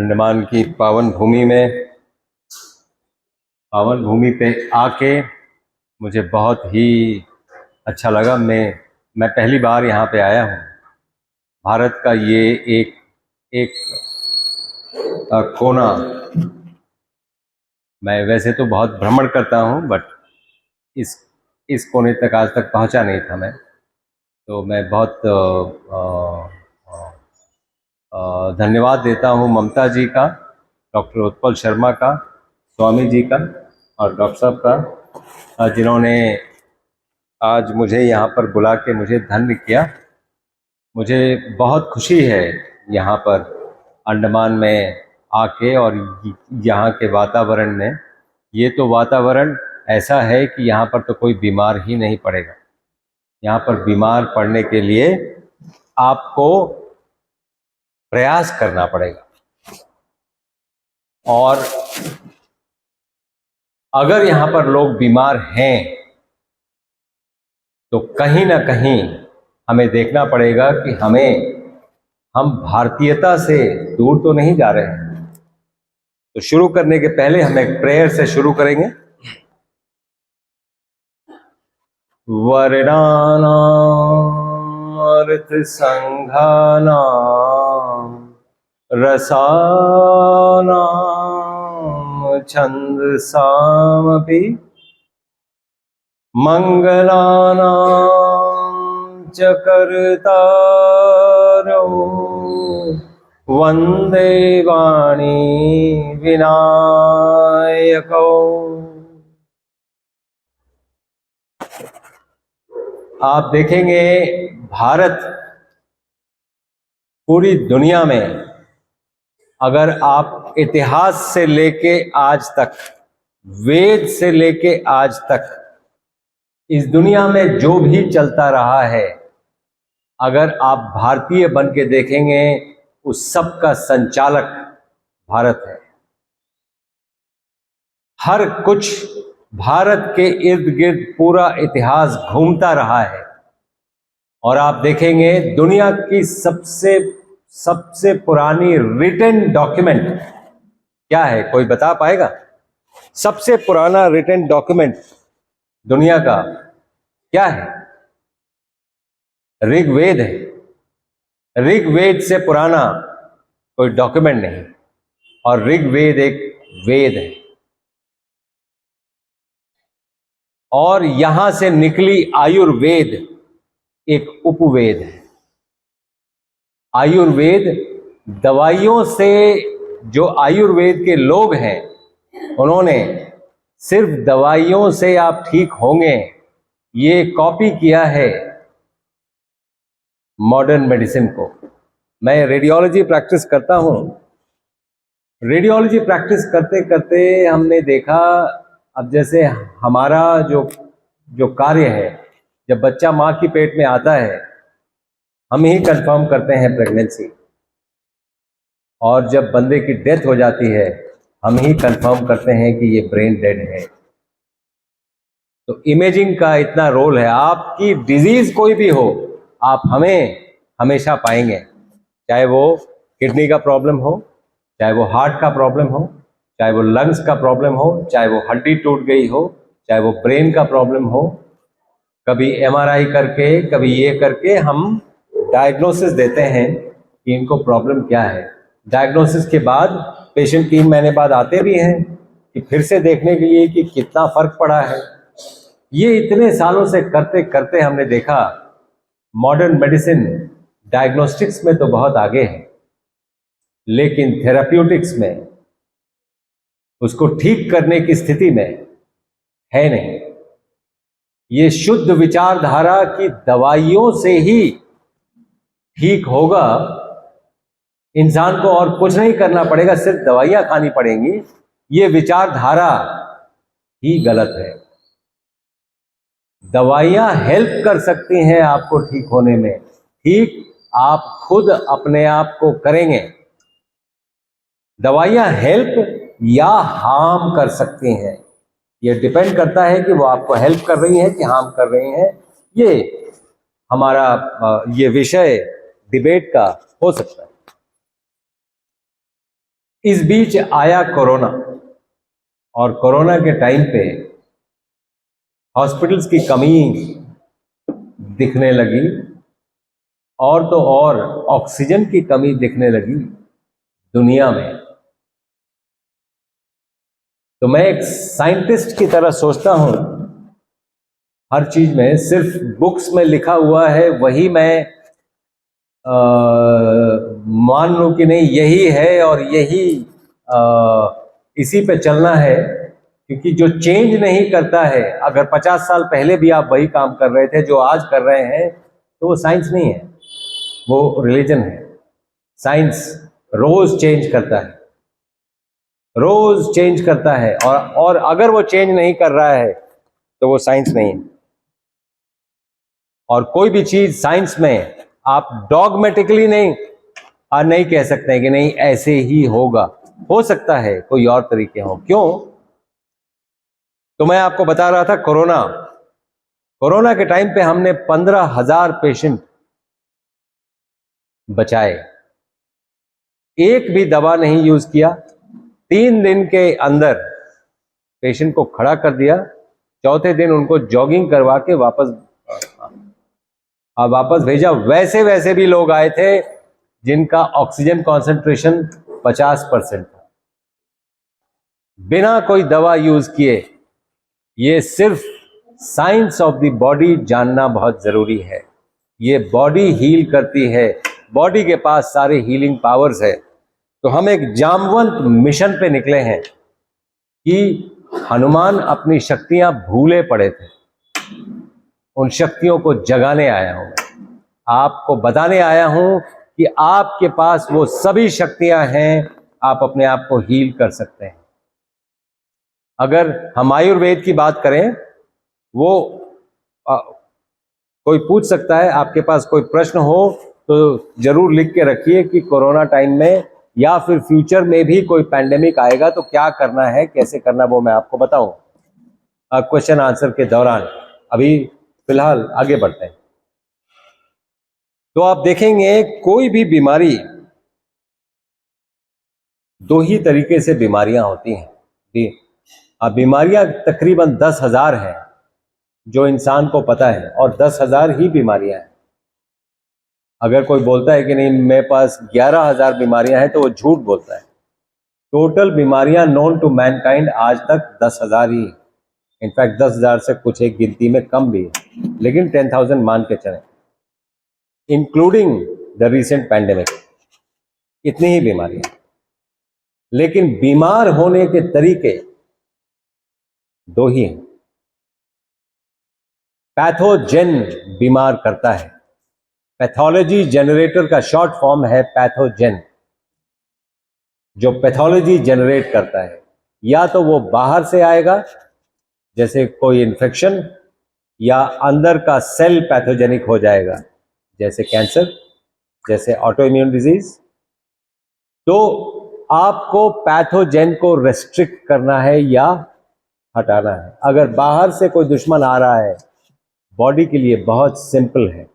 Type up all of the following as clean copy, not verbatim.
अंडमान की पावन भूमि पे आके मुझे बहुत ही अच्छा लगा। मैं पहली बार यहाँ पे आया हूँ। भारत का ये एक एक कोना, मैं वैसे तो बहुत भ्रमण करता हूँ, बट इस कोने तक आज तक पहुँचा नहीं था मैं। तो मैं बहुत धन्यवाद देता हूँ ममता जी का, डॉक्टर उत्पल शर्मा का, स्वामी जी का और डॉक्टर साहब का, जिन्होंने आज मुझे यहाँ पर बुला के मुझे धन्य किया। मुझे बहुत खुशी है यहाँ पर अंडमान में आके, और यहाँ के वातावरण में। ये तो वातावरण ऐसा है कि यहाँ पर तो कोई बीमार ही नहीं पड़ेगा। यहाँ पर बीमार पड़ने के लिए आपको प्रयास करना पड़ेगा, और अगर यहाँ पर लोग बीमार हैं तो कहीं ना कहीं हमें देखना पड़ेगा कि हम भारतीयता से दूर तो नहीं जा रहे हैं। तो शुरू करने के पहले हम एक प्रेयर से शुरू करेंगे। वर्णानाम् अर्थसंघानाम् रसानां छंदसामपि मंगलानां च कर्तारौ वंदे वाणी विनायकौ। आप देखेंगे भारत पूरी दुनिया में, अगर आप इतिहास से लेके आज तक, वेद से लेके आज तक, इस दुनिया में जो भी चलता रहा है, अगर आप भारतीय बन के देखेंगे, उस सब का संचालक भारत है। हर कुछ भारत के इर्द गिर्द पूरा इतिहास घूमता रहा है। और आप देखेंगे दुनिया की सबसे पुरानी रिटन डॉक्यूमेंट क्या है, कोई बता पाएगा? सबसे पुराना रिटन डॉक्यूमेंट दुनिया का क्या है? ऋग्वेद है। ऋग्वेद से पुराना कोई डॉक्यूमेंट नहीं, और ऋग्वेद एक वेद है। और यहां से निकली आयुर्वेद एक उपवेद है। आयुर्वेद दवाइयों से, जो आयुर्वेद के लोग हैं उन्होंने सिर्फ दवाइयों से आप ठीक होंगे ये कॉपी किया है मॉडर्न मेडिसिन को। मैं रेडियोलॉजी प्रैक्टिस करता हूं। रेडियोलॉजी प्रैक्टिस करते करते हमने देखा, अब जैसे हमारा जो कार्य है, जब बच्चा माँ की पेट में आता है हम ही कंफर्म करते हैं प्रेगनेंसी, और जब बंदे की डेथ हो जाती है हम ही कंफर्म करते हैं कि ये ब्रेन डेड है। तो इमेजिंग का इतना रोल है। आपकी डिजीज कोई भी हो, आप हमें हमेशा पाएंगे, चाहे वो किडनी का प्रॉब्लम हो, चाहे वो हार्ट का प्रॉब्लम हो, चाहे वो लंग्स का प्रॉब्लम हो, चाहे वो हड्डी टूट गई हो, चाहे वो ब्रेन का प्रॉब्लम हो। कभी एमआरआई करके, कभी ये करके हम डायग्नोसिस देते हैं कि इनको प्रॉब्लम क्या है। डायग्नोसिस के बाद पेशेंट 3 महीने बाद आते भी हैं कि फिर से देखने के लिए कि कितना फर्क पड़ा है। ये इतने सालों से करते करते हमने देखा मॉडर्न मेडिसिन डायग्नोस्टिक्स में तो बहुत आगे है, लेकिन थेराप्यूटिक्स में, उसको ठीक करने की स्थिति में है नहीं। ये शुद्ध विचारधारा की दवाइयों से ही ठीक होगा। इंसान को और कुछ नहीं करना पड़ेगा, सिर्फ दवाइयां खानी पड़ेंगी। ये विचारधारा ही गलत है। दवाइयां हेल्प कर सकती हैं आपको ठीक होने में, ठीक आप खुद अपने आप को करेंगे। दवाइयां हेल्प या हार्म कर सकती हैं, ये डिपेंड करता है कि वो आपको हेल्प कर रही हैं कि हार्म कर रही हैं। ये हमारा ये विषय डिबेट का हो सकता है। इस बीच आया कोरोना, और कोरोना के टाइम पे हॉस्पिटल्स की कमी दिखने लगी, और तो और ऑक्सीजन की कमी दिखने लगी दुनिया में। तो मैं एक साइंटिस्ट की तरह सोचता हूं, हर चीज में सिर्फ बुक्स में लिखा हुआ है वही मैं मान लूं कि नहीं यही है और यही इसी पे चलना है। क्योंकि जो चेंज नहीं करता है, अगर 50 साल पहले भी आप वही काम कर रहे थे जो आज कर रहे हैं, तो वो साइंस नहीं है, वो रिलीजन है। साइंस रोज चेंज करता है, रोज चेंज करता है, और अगर वो चेंज नहीं कर रहा है तो वो साइंस नहीं है। और कोई भी चीज साइंस में आप डॉगमेटिकली नहीं कह सकते कि नहीं ऐसे ही होगा। हो सकता है कोई और तरीके हो। क्यों? तो मैं आपको बता रहा था कोरोना के टाइम पे हमने 15,000 पेशेंट बचाए, एक भी दवा नहीं यूज किया। 3 दिन के अंदर पेशेंट को खड़ा कर दिया, चौथे दिन उनको जॉगिंग करवा के वापस भेजा। वैसे वैसे भी लोग आए थे जिनका ऑक्सीजन कॉन्सेंट्रेशन 50% था, बिना कोई दवा यूज किए। ये सिर्फ साइंस ऑफ द बॉडी जानना बहुत जरूरी है। ये बॉडी हील करती है, बॉडी के पास सारे हीलिंग पावर्स है। तो हम एक जामवंत मिशन पे निकले हैं कि हनुमान अपनी शक्तियां भूले पड़े थे, उन शक्तियों को जगाने आया हूं, आपको बताने आया हूं कि आपके पास वो सभी शक्तियां हैं, आप अपने आप को हील कर सकते हैं। अगर हम आयुर्वेद की बात करें, वो कोई पूछ सकता है, आपके पास कोई प्रश्न हो तो जरूर लिख के रखिए कि कोरोना टाइम में या फिर फ्यूचर में भी कोई पैंडेमिक आएगा तो क्या करना है, कैसे करना, वो मैं आपको बताऊं क्वेश्चन आंसर के दौरान। अभी फिलहाल आगे बढ़ते हैं। तो आप देखेंगे कोई भी बीमारी, 2 ही तरीके से बीमारियां होती हैं। अब बीमारियां तकरीबन 10,000 हैं जो इंसान को पता है, और 10,000 ही बीमारियां हैं। अगर कोई बोलता है कि नहीं मेरे पास 11,000 बीमारियां हैं तो वो झूठ बोलता है। टोटल बीमारियां नोन टू मैनकाइंड आज तक 10,000 ही। इनफैक्ट 10,000 से कुछ एक गिनती में कम भी है, लेकिन 10,000 मान के चलें, इंक्लूडिंग द रिसेंट पैंडेमिक। इतनी ही बीमारियां, लेकिन बीमार होने के तरीके 2 ही हैं। पैथोजेन बीमार करता है, पैथोलॉजी जनरेटर का शॉर्ट फॉर्म है पैथोजेन, जो पैथोलॉजी जनरेट करता है। या तो वो बाहर से आएगा जैसे कोई इन्फेक्शन, या अंदर का सेल पैथोजेनिक हो जाएगा जैसे कैंसर, जैसे ऑटो इम्यून डिजीज। तो आपको पैथोजेन को रेस्ट्रिक्ट करना है या हटाना है। अगर बाहर से कोई दुश्मन आ रहा है, बॉडी के लिए बहुत सिंपल है।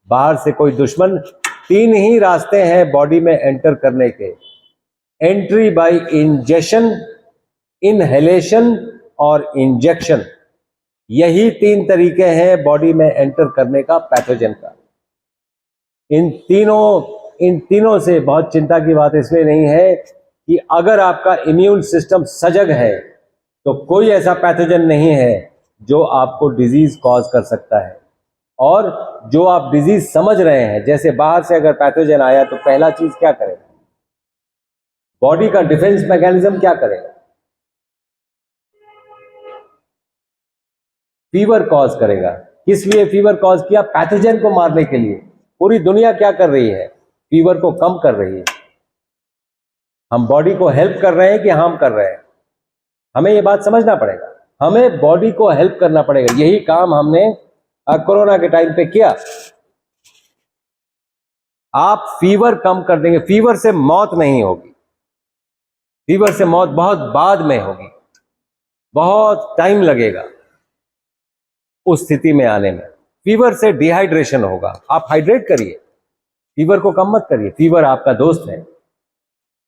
बाहर से कोई दुश्मन, 3 ही रास्ते हैं बॉडी में एंटर करने के: एंट्री बाय इंजेशन, इनहेलेशन और इंजेक्शन। यही 3 तरीके हैं बॉडी में एंटर करने का पैथोजन का। इन तीनों से बहुत चिंता की बात इसलिए नहीं है कि अगर आपका इम्यून सिस्टम सजग है तो कोई ऐसा पैथोजन नहीं है जो आपको डिजीज कॉज कर सकता है। और जो आप डिजीज समझ रहे हैं, जैसे बाहर से अगर पैथोजन आया तो पहला चीज क्या करेगा? बॉडी का डिफेंस मैकेनिज्म क्या करेगा? फीवर कॉज करेगा। किस लिए फीवर कॉज किया? पैथोजन को मारने के लिए। पूरी दुनिया क्या कर रही है? फीवर को कम कर रही है। हम बॉडी को हेल्प कर रहे हैं कि हार्म कर रहे हैं? हमें ये बात समझना पड़ेगा, हमें बॉडी को हेल्प करना पड़ेगा। यही काम हमने कोरोना के टाइम पे किया। आप फीवर कम कर देंगे, फीवर से मौत नहीं होगी, फीवर से मौत बहुत बाद में होगी, बहुत टाइम लगेगा उस स्थिति में आने में। फीवर से डिहाइड्रेशन होगा। आप हाइड्रेट करिए, फीवर को कम मत करिए। फीवर आपका दोस्त है,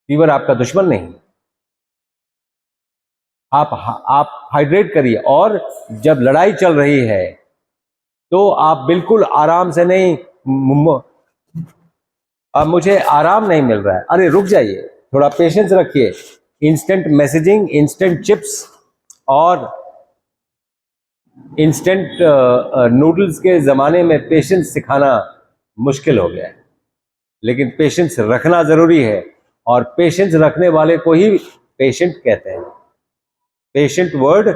फीवर आपका दुश्मन नहीं। आप हाइड्रेट करिए, और जब लड़ाई चल रही है तो आप बिल्कुल आराम से नहीं, अब मुझे आराम नहीं मिल रहा है, अरे रुक जाइए, थोड़ा पेशेंस रखिए। इंस्टेंट मैसेजिंग, इंस्टेंट चिप्स और इंस्टेंट नूडल्स के ज़माने में पेशेंस सिखाना मुश्किल हो गया है, लेकिन पेशेंस रखना ज़रूरी है, और पेशेंस रखने वाले को ही पेशेंट कहते हैं। पेशेंट वर्ड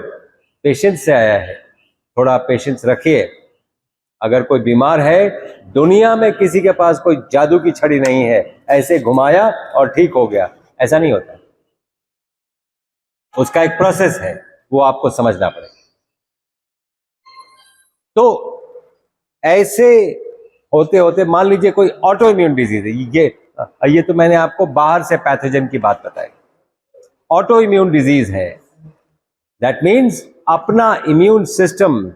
पेशेंस से आया है। थोड़ा पेशेंस रखिए। अगर कोई बीमार है, दुनिया में किसी के पास कोई जादू की छड़ी नहीं है, ऐसे घुमाया और ठीक हो गया, ऐसा नहीं होता। उसका एक प्रोसेस है, वो आपको समझना पड़ेगा। तो ऐसे होते होते मान लीजिए कोई ऑटो इम्यून डिजीज है, ये तो मैंने आपको बाहर से पैथोजन की बात बताई। ऑटो इम्यून डिजीज है, दैट मीन्स अपना इम्यून सिस्टम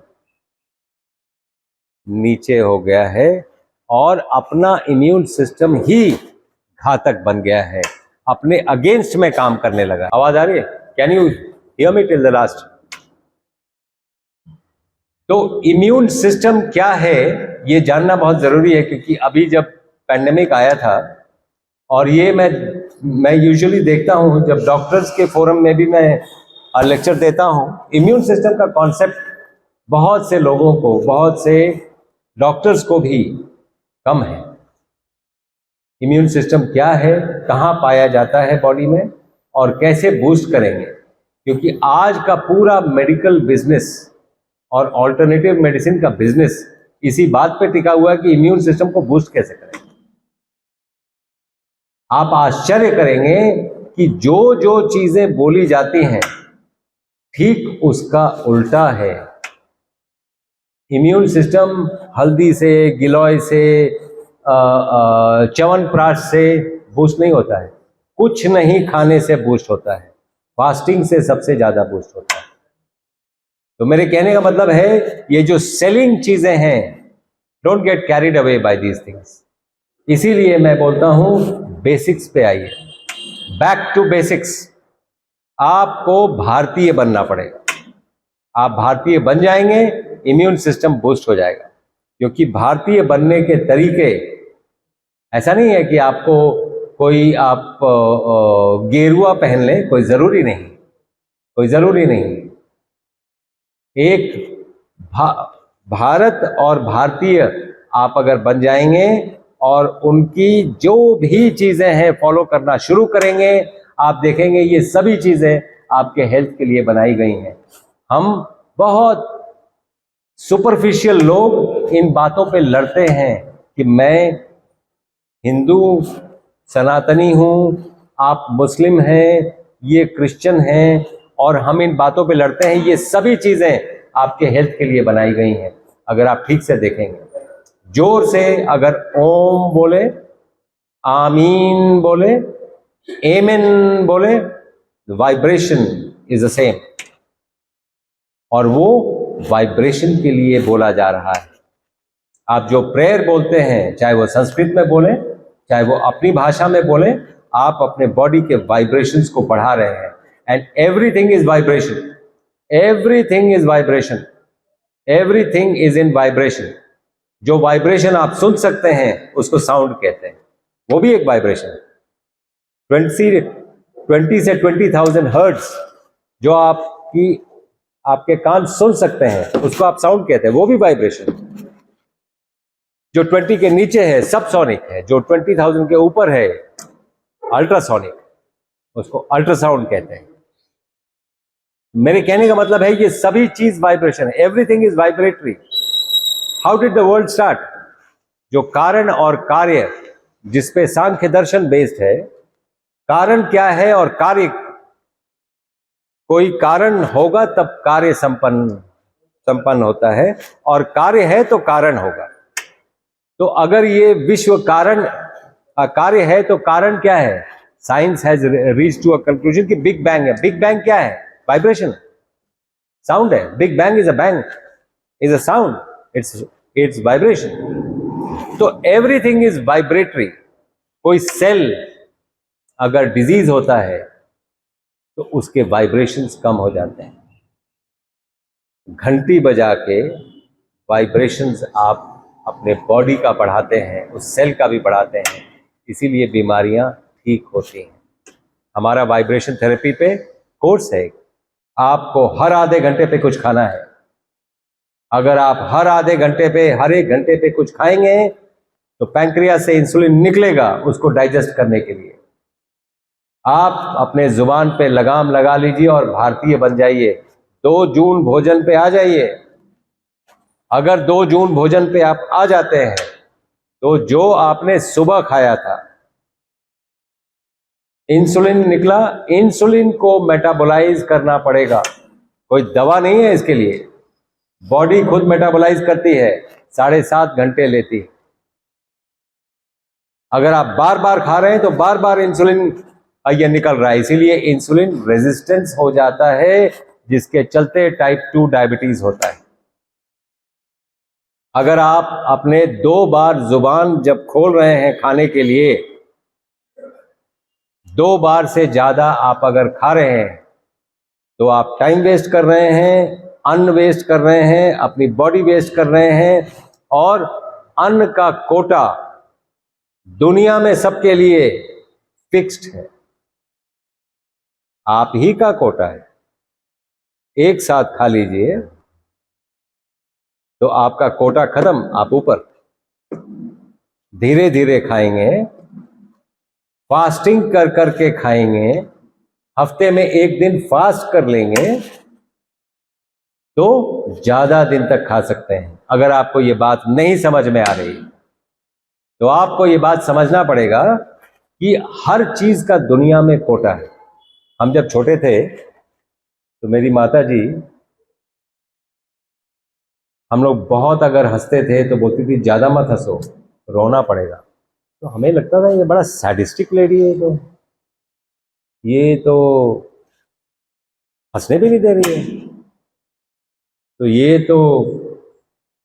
नीचे हो गया है और अपना इम्यून सिस्टम ही घातक बन गया है, अपने अगेंस्ट में काम करने लगा। आवाज आ रही है? Can you hear me till the last? तो इम्यून सिस्टम क्या है ये जानना बहुत जरूरी है, क्योंकि अभी जब पैंडेमिक आया था, और ये मैं यूजुअली देखता हूं जब डॉक्टर्स के फोरम में भी मैं लेक्चर देता हूं, इम्यून सिस्टम का कॉन्सेप्ट बहुत से लोगों को, बहुत से डॉक्टर्स को भी कम है। इम्यून सिस्टम क्या है, कहाँ पाया जाता है बॉडी में, और कैसे बूस्ट करेंगे, क्योंकि आज का पूरा मेडिकल बिजनेस और ऑल्टरनेटिव मेडिसिन का बिजनेस इसी बात पे टिका हुआ है कि इम्यून सिस्टम को बूस्ट कैसे करें। आप आश्चर्य करेंगे कि जो जो चीजें बोली जाती हैं ठीक उसका उल्टा है। इम्यून सिस्टम हल्दी से, गिलोय से, च्यवनप्राश से बूस्ट नहीं होता है, कुछ नहीं खाने से बूस्ट होता है, फास्टिंग से सबसे ज्यादा बूस्ट होता है। तो मेरे कहने का मतलब है, ये जो सेलिंग चीजें हैं, don't get carried away by these things. इसीलिए मैं बोलता हूं बेसिक्स पे आइए, बैक टू बेसिक्स। आपको भारतीय बनना पड़ेगा। आप भारतीय बन जाएंगे, इम्यून सिस्टम बूस्ट हो जाएगा। क्योंकि भारतीय बनने के तरीके ऐसा नहीं है कि आपको कोई आप गेरुआ पहन लें, कोई जरूरी नहीं, कोई जरूरी नहीं। एक भारत और भारतीय आप अगर बन जाएंगे और उनकी जो भी चीजें हैं फॉलो करना शुरू करेंगे, आप देखेंगे ये सभी चीजें आपके हेल्थ के लिए बनाई गई हैं। हम बहुत सुपरफिशियल लोग इन बातों पे लड़ते हैं कि मैं हिंदू सनातनी हूं, आप मुस्लिम हैं, ये क्रिश्चियन हैं, और हम इन बातों पे लड़ते हैं। ये सभी चीजें आपके हेल्थ के लिए बनाई गई हैं। अगर आप ठीक से देखेंगे, जोर से अगर ओम बोले, आमीन बोले, एमेन बोले, वाइब्रेशन इज द सेम, और वो वाइब्रेशन के लिए बोला जा रहा है। आप जो प्रेयर बोलते हैं, चाहे वो संस्कृत में बोले, चाहे वो अपनी भाषा में बोले, आप अपने बॉडी के वाइब्रेशंस को बढ़ा रहे हैं। And everything is vibration, everything is vibration, everything is in vibration. जो वाइब्रेशन आप सुन सकते हैं उसको साउंड कहते हैं, वो भी एक वाइब्रेशन है। 20 से 20,000 हर्ट्ज जो आपके कान सुन सकते हैं, उसको आप साउंड कहते हैं, वो भी वाइब्रेशन है। जो 20 के नीचे है सबसोनिक है, जो 20,000 के ऊपर है अल्ट्रासोनिक, उसको अल्ट्रासाउंड कहते हैं। मेरे कहने का मतलब है ये सभी चीज वाइब्रेशन है, everything is vibratory. How did the world start? जो कारण और कार्य, जिसपे सांख्य दर्शन बेस्ड है, कारण क्या है और कार्य, कोई कारण होगा तब कार्य संपन्न होता है, और कार्य है तो कारण होगा। तो अगर ये विश्व कारण कार्य है तो कारण क्या है? Science has reached to a conclusion कि बिग बैंग है। बिग बैंग क्या है? वाइब्रेशन, साउंड है। Big bang is a bang, is a sound, it's vibration. तो एवरीथिंग इज वाइब्रेटरी। कोई सेल अगर डिजीज होता है तो उसके वाइब्रेशंस कम हो जाते हैं। घंटी बजा के वाइब्रेशंस आप अपने बॉडी का बढ़ाते हैं, उस सेल का भी बढ़ाते हैं, इसीलिए बीमारियां ठीक होती हैं। हमारा वाइब्रेशन थेरेपी पे कोर्स है। आपको हर आधे घंटे पे कुछ खाना है। अगर आप हर आधे घंटे पे, हर एक घंटे पे कुछ खाएंगे तो पैंक्रियास से इंसुलिन निकलेगा उसको डाइजेस्ट करने के लिए। आप अपने जुबान पे लगाम लगा लीजिए और भारतीय बन जाइए। 2 जून भोजन पे आ जाइए। अगर 2 जून भोजन पे आप आ जाते हैं तो जो आपने सुबह खाया था, इंसुलिन निकला, इंसुलिन को मेटाबोलाइज करना पड़ेगा। कोई दवा नहीं है इसके लिए, बॉडी खुद मेटाबोलाइज करती है, 7.5 घंटे लेती है। अगर आप बार बार खा रहे हैं तो बार बार इंसुलिन ये निकल रहा है, इसीलिए इंसुलिन रेजिस्टेंस हो जाता है, जिसके चलते टाइप 2 डायबिटीज होता है। अगर आप अपने 2 बार जुबान जब खोल रहे हैं खाने के लिए, 2 बार से ज्यादा आप अगर खा रहे हैं तो आप टाइम वेस्ट कर रहे हैं, अन्न वेस्ट कर रहे हैं, अपनी बॉडी वेस्ट कर रहे हैं। और अन्न का कोटा दुनिया में सबके लिए फिक्स्ड है, आप ही का कोटा है। एक साथ खा लीजिए तो आपका कोटा खत्म, आप ऊपर। धीरे धीरे खाएंगे, फास्टिंग कर करके खाएंगे, हफ्ते में 1 दिन फास्ट कर लेंगे तो ज्यादा दिन तक खा सकते हैं। अगर आपको ये बात नहीं समझ में आ रही तो आपको ये बात समझना पड़ेगा कि हर चीज का दुनिया में कोटा है। हम जब छोटे थे तो मेरी माता जी, हम लोग बहुत अगर हंसते थे तो बोलती थी ज्यादा मत हंसो, रोना पड़ेगा। तो हमें लगता था ये बड़ा सैडिस्टिक लेडी है, तो ये तो हंसने भी नहीं दे रही है, तो ये तो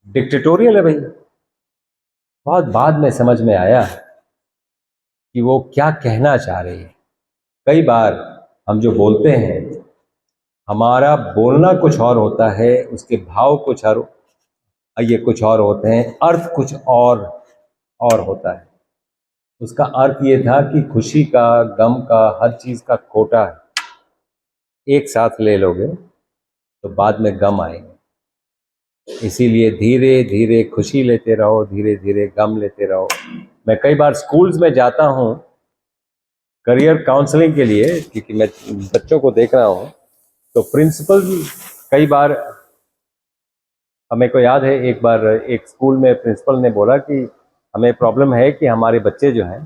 डिक्टेटोरियल है भाई। बहुत बाद में समझ में आया कि वो क्या कहना चाह रही है। कई बार हम जो बोलते हैं, हमारा बोलना कुछ और होता है, उसके भाव कुछ और, ये कुछ और होते हैं, अर्थ कुछ और होता है। उसका अर्थ ये था कि खुशी का, गम का, हर चीज का कोटा है। एक साथ ले लोगे तो बाद में गम आएंगे, इसीलिए धीरे धीरे खुशी लेते रहो, धीरे धीरे गम लेते रहो। मैं कई बार स्कूल्स में जाता हूँ करियर काउंसलिंग के लिए, क्योंकि मैं बच्चों को देख रहा हूँ। तो प्रिंसिपल कई बार, हमें को याद है एक बार एक स्कूल में प्रिंसिपल ने बोला कि हमें प्रॉब्लम है कि हमारे बच्चे जो हैं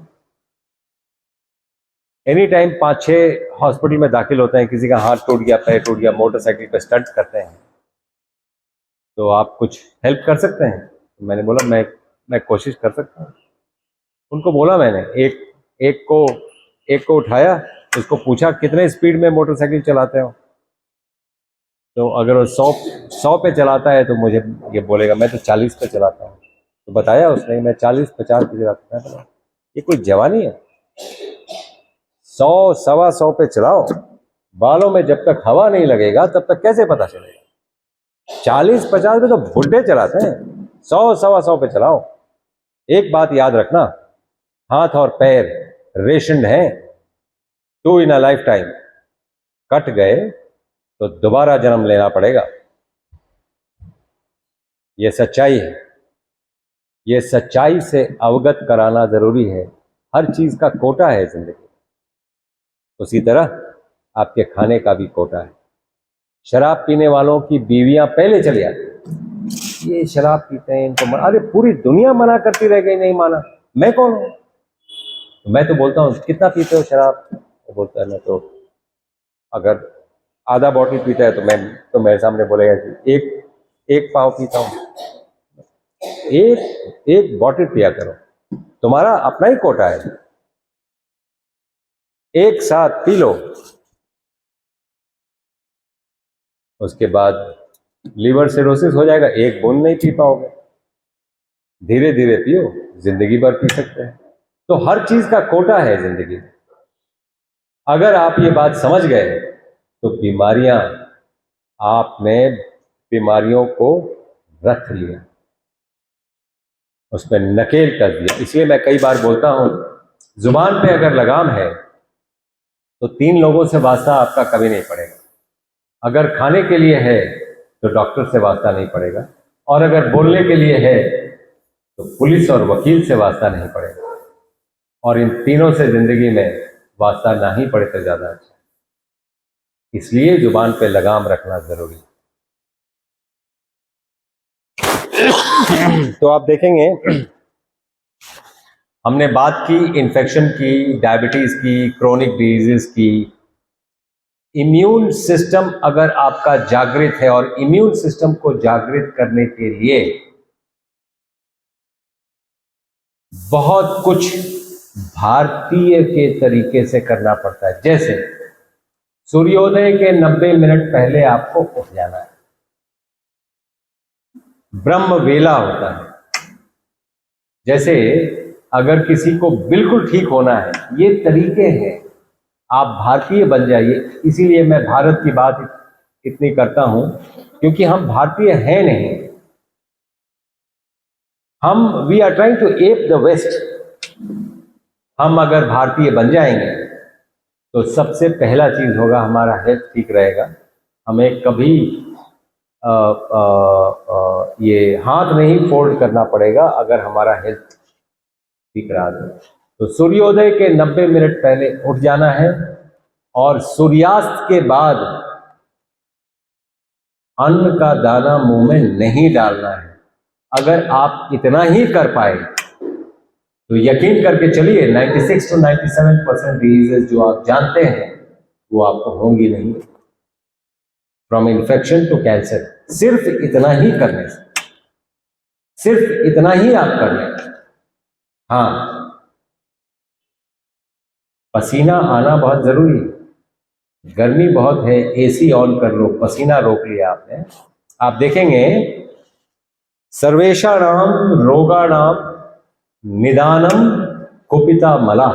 एनी टाइम 5-6 हॉस्पिटल में दाखिल होते हैं, किसी का हाथ टूट गया, पैर टूट गया, मोटरसाइकिल पे स्टंट करते हैं, तो आप कुछ हेल्प कर सकते हैं? तो मैंने बोला मैं कोशिश कर सकता हूँ। उनको बोला मैंने, एक को उठाया, उसको पूछा कितने स्पीड में मोटरसाइकिल चलाते हो, तो अगर वो 100 पे चलाता है तो मुझे ये बोलेगा मैं तो 40 पे चलाता हूँ। तो बताया उसने मैं 40-50 पे चलाता हूँ। ये कोई जवानी है? 100, 125 पे चलाओ, बालों में जब तक हवा नहीं लगेगा तब तक कैसे पता चलेगा? 40-50 पे तो बुड्ढे चलाते हैं, 100-125 पे चलाओ। एक बात याद रखना, हाथ और पैर रेशनड हैं, 2 इन अ लाइफ टाइम। कट गए तो दोबारा जन्म लेना पड़ेगा। ये सच्चाई है, ये सच्चाई से अवगत कराना जरूरी है। हर चीज का कोटा है जिंदगी, उसी तरह आपके खाने का भी कोटा है। शराब पीने वालों की बीवियां पहले चली आती, ये शराब पीते हैं, इनको अरे पूरी दुनिया मना करती रह गई, नहीं माना, मैं कौन हूं? तो मैं तो बोलता हूँ कितना पीते हो शराब? वो बोलता है मैं तो अगर आधा बॉटल पीता है तो मेरे सामने बोलेगा कि एक पाव पीता हूँ। एक बॉटल पिया करो, तुम्हारा अपना ही कोटा है, एक साथ पी लो। उसके बाद लीवर सिरोसिस हो जाएगा, एक बूंद नहीं पी पाओगे। धीरे धीरे पियो, जिंदगी भर पी सकते हैं। तो हर चीज का कोटा है जिंदगी में। अगर आप ये बात समझ गए तो आपने बीमारियों को रख लिया, उसमें नकेल कर दिया। इसलिए मैं कई बार बोलता हूं, जुबान पे अगर लगाम है तो 3 लोगों से वास्ता आपका कभी नहीं पड़ेगा। अगर खाने के लिए है तो डॉक्टर से वास्ता नहीं पड़ेगा, और अगर बोलने के लिए है तो पुलिस और वकील से वास्ता नहीं पड़ेगा। और इन तीनों से जिंदगी में वास्ता ना ही पड़े तो ज्यादा अच्छा। इसलिए जुबान पे लगाम रखना जरूरी है। तो आप देखेंगे, हमने बात की इन्फेक्शन की, डायबिटीज की, क्रोनिक डिजीज की। इम्यून सिस्टम अगर आपका जागृत है, और इम्यून सिस्टम को जागृत करने के लिए बहुत कुछ भारतीय के तरीके से करना पड़ता है। जैसे सूर्योदय के 90 मिनट पहले आपको उठ जाना है, ब्रह्म वेला होता है। जैसे अगर किसी को बिल्कुल ठीक होना है, ये तरीके हैं, आप भारतीय बन जाइए। इसीलिए मैं भारत की बात इतनी करता हूं, क्योंकि हम भारतीय हैं नहीं, we are trying to ape the west. हम अगर भारतीय बन जाएंगे तो सबसे पहला चीज होगा, हमारा हेल्थ ठीक रहेगा। हमें कभी ये हाथ नहीं फोल्ड करना पड़ेगा अगर हमारा हेल्थ ठीक रहा तो सूर्योदय के 90 मिनट पहले उठ जाना है, और सूर्यास्त के बाद अन्न का दाना मुंह में नहीं डालना है। अगर आप इतना ही कर पाए तो यकीन करके चलिए, 96 to 97% डिजीजेस जो आप जानते हैं वो आपको होंगी नहीं, फ्रॉम इन्फेक्शन टू कैंसर। सिर्फ इतना ही करने से, सिर्फ इतना ही आप कर लें। हाँ, पसीना आना बहुत जरूरी है। गर्मी बहुत है, एसी ऑन कर लो, पसीना रोक लिया आपने। आप देखेंगे, सर्वेषाणाम रोगाणाम निदानम कुपिता मला,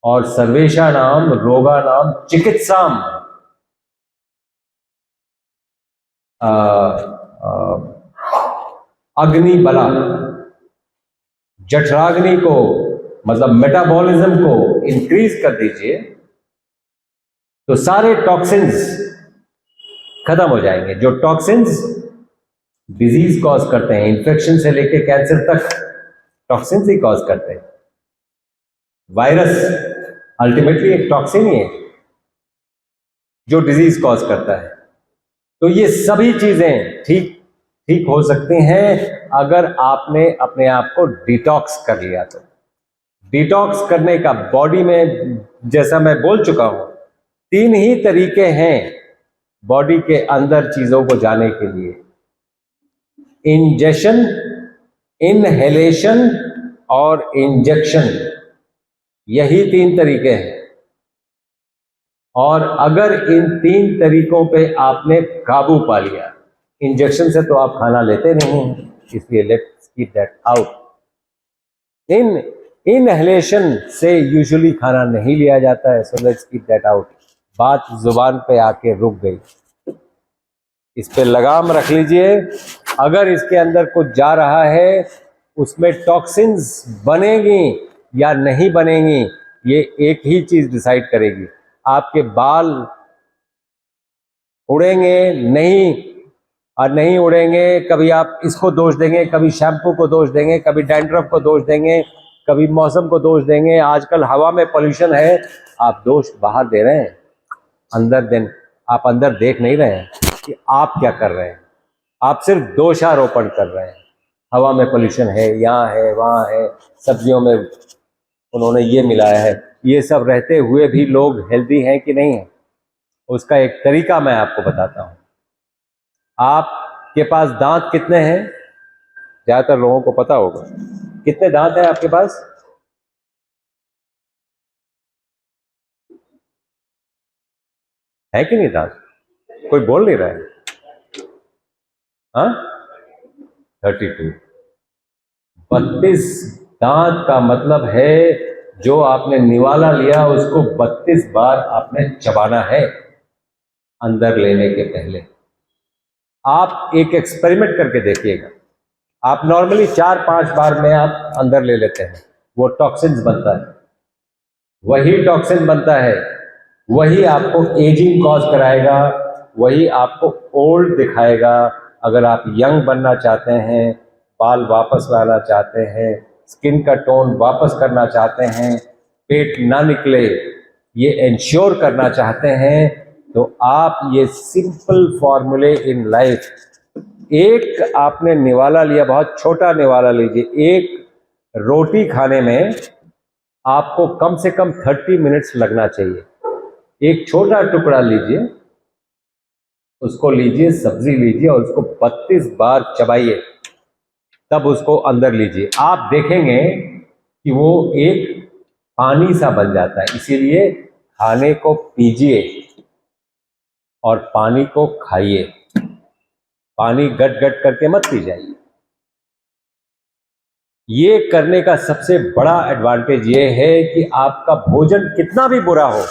और सर्वेषाणाम रोगाणाम चिकित्साम अग्नि बला। जठराग्नि को, मतलब मेटाबॉलिज्म को इंक्रीज कर दीजिए तो सारे टॉक्सिन्स खत्म हो जाएंगे। जो टॉक्सिन्स डिजीज कॉज करते हैं, इन्फेक्शन से लेके कैंसर तक टॉक्सिन्स ही कॉज करते हैं। वायरस अल्टीमेटली एक टॉक्सिन ही है जो डिजीज कॉज करता है। तो ये सभी चीजें ठीक हो सकती हैं अगर आपने अपने आप को डिटॉक्स कर लिया। तो डिटॉक्स करने का बॉडी में, जैसा मैं बोल चुका हूं, 3 ही तरीके हैं बॉडी के अंदर चीजों को जाने के लिए: इंजेशन, इनहेलेशन और इंजेक्शन। यही 3 तरीके हैं। और अगर इन 3 तरीकों पे आपने काबू पा लिया, इंजेक्शन से तो आप खाना लेते नहीं हैं, इसलिए let's keep that out. Inhalation से यूजुअली खाना नहीं लिया जाता है, so let's keep that out. बात जुबान पे आके रुक गई, इस पे लगाम रख लीजिए। अगर इसके अंदर कुछ जा रहा है, उसमें टॉक्सिन्स बनेंगी या नहीं बनेंगी, ये एक ही चीज डिसाइड करेगी। आपके बाल उड़ेंगे नहीं, और नहीं उड़ेंगे, कभी आप इसको दोष देंगे, कभी शैम्पू को दोष देंगे, कभी डैंड्रफ को दोष देंगे, कभी मौसम को दोष देंगे, आजकल हवा में पोल्यूशन है, आप दोष बाहर दे रहे हैं, आप अंदर देख नहीं रहे हैं कि आप क्या कर रहे हैं। आप सिर्फ दोषारोपण कर रहे हैं। हवा में पोल्यूशन है, यहाँ है, वहाँ है, सब्जियों में उन्होंने ये मिलाया है। ये सब रहते हुए भी लोग हेल्दी हैं कि नहीं है, उसका एक तरीका मैं आपको बताता हूँ। आपके पास दांत कितने हैं? ज्यादातर लोगों को पता होगा। कितने दांत हैं आपके पास? है कि नहीं दांत? कोई बोल नहीं रहा है। हाँ, 32। 32 दांत का मतलब है जो आपने निवाला लिया उसको 32 बार आपने चबाना है अंदर लेने के पहले। आप एक एक्सपेरिमेंट करके देखिएगा। आप नॉर्मली 4-5 बार में आप अंदर ले लेते हैं, वो टॉक्सिन्स बनता है, वही टॉक्सिन बनता है, वही आपको एजिंग कॉज कराएगा, वही आपको ओल्ड दिखाएगा। अगर आप यंग बनना चाहते हैं, बाल वापस लाना चाहते हैं, स्किन का टोन वापस करना चाहते हैं, पेट ना निकले, ये इंश्योर करना चाहते हैं, तो आप ये सिंपल फॉर्मूले इन लाइफ, एक आपने निवाला लिया, बहुत छोटा निवाला लीजिए, एक रोटी खाने में आपको कम से कम 30 मिनट्स लगना चाहिए। एक छोटा टुकड़ा लीजिए, उसको लीजिए, सब्जी लीजिए और उसको 32 बार चबाइए, तब उसको अंदर लीजिए। आप देखेंगे कि वो एक पानी सा बन जाता है। इसीलिए खाने को पीजिए और पानी को खाइए, पानी गट गट करके मत पी जाइए। ये करने का सबसे बड़ा एडवांटेज ये है कि आपका भोजन कितना भी बुरा हो,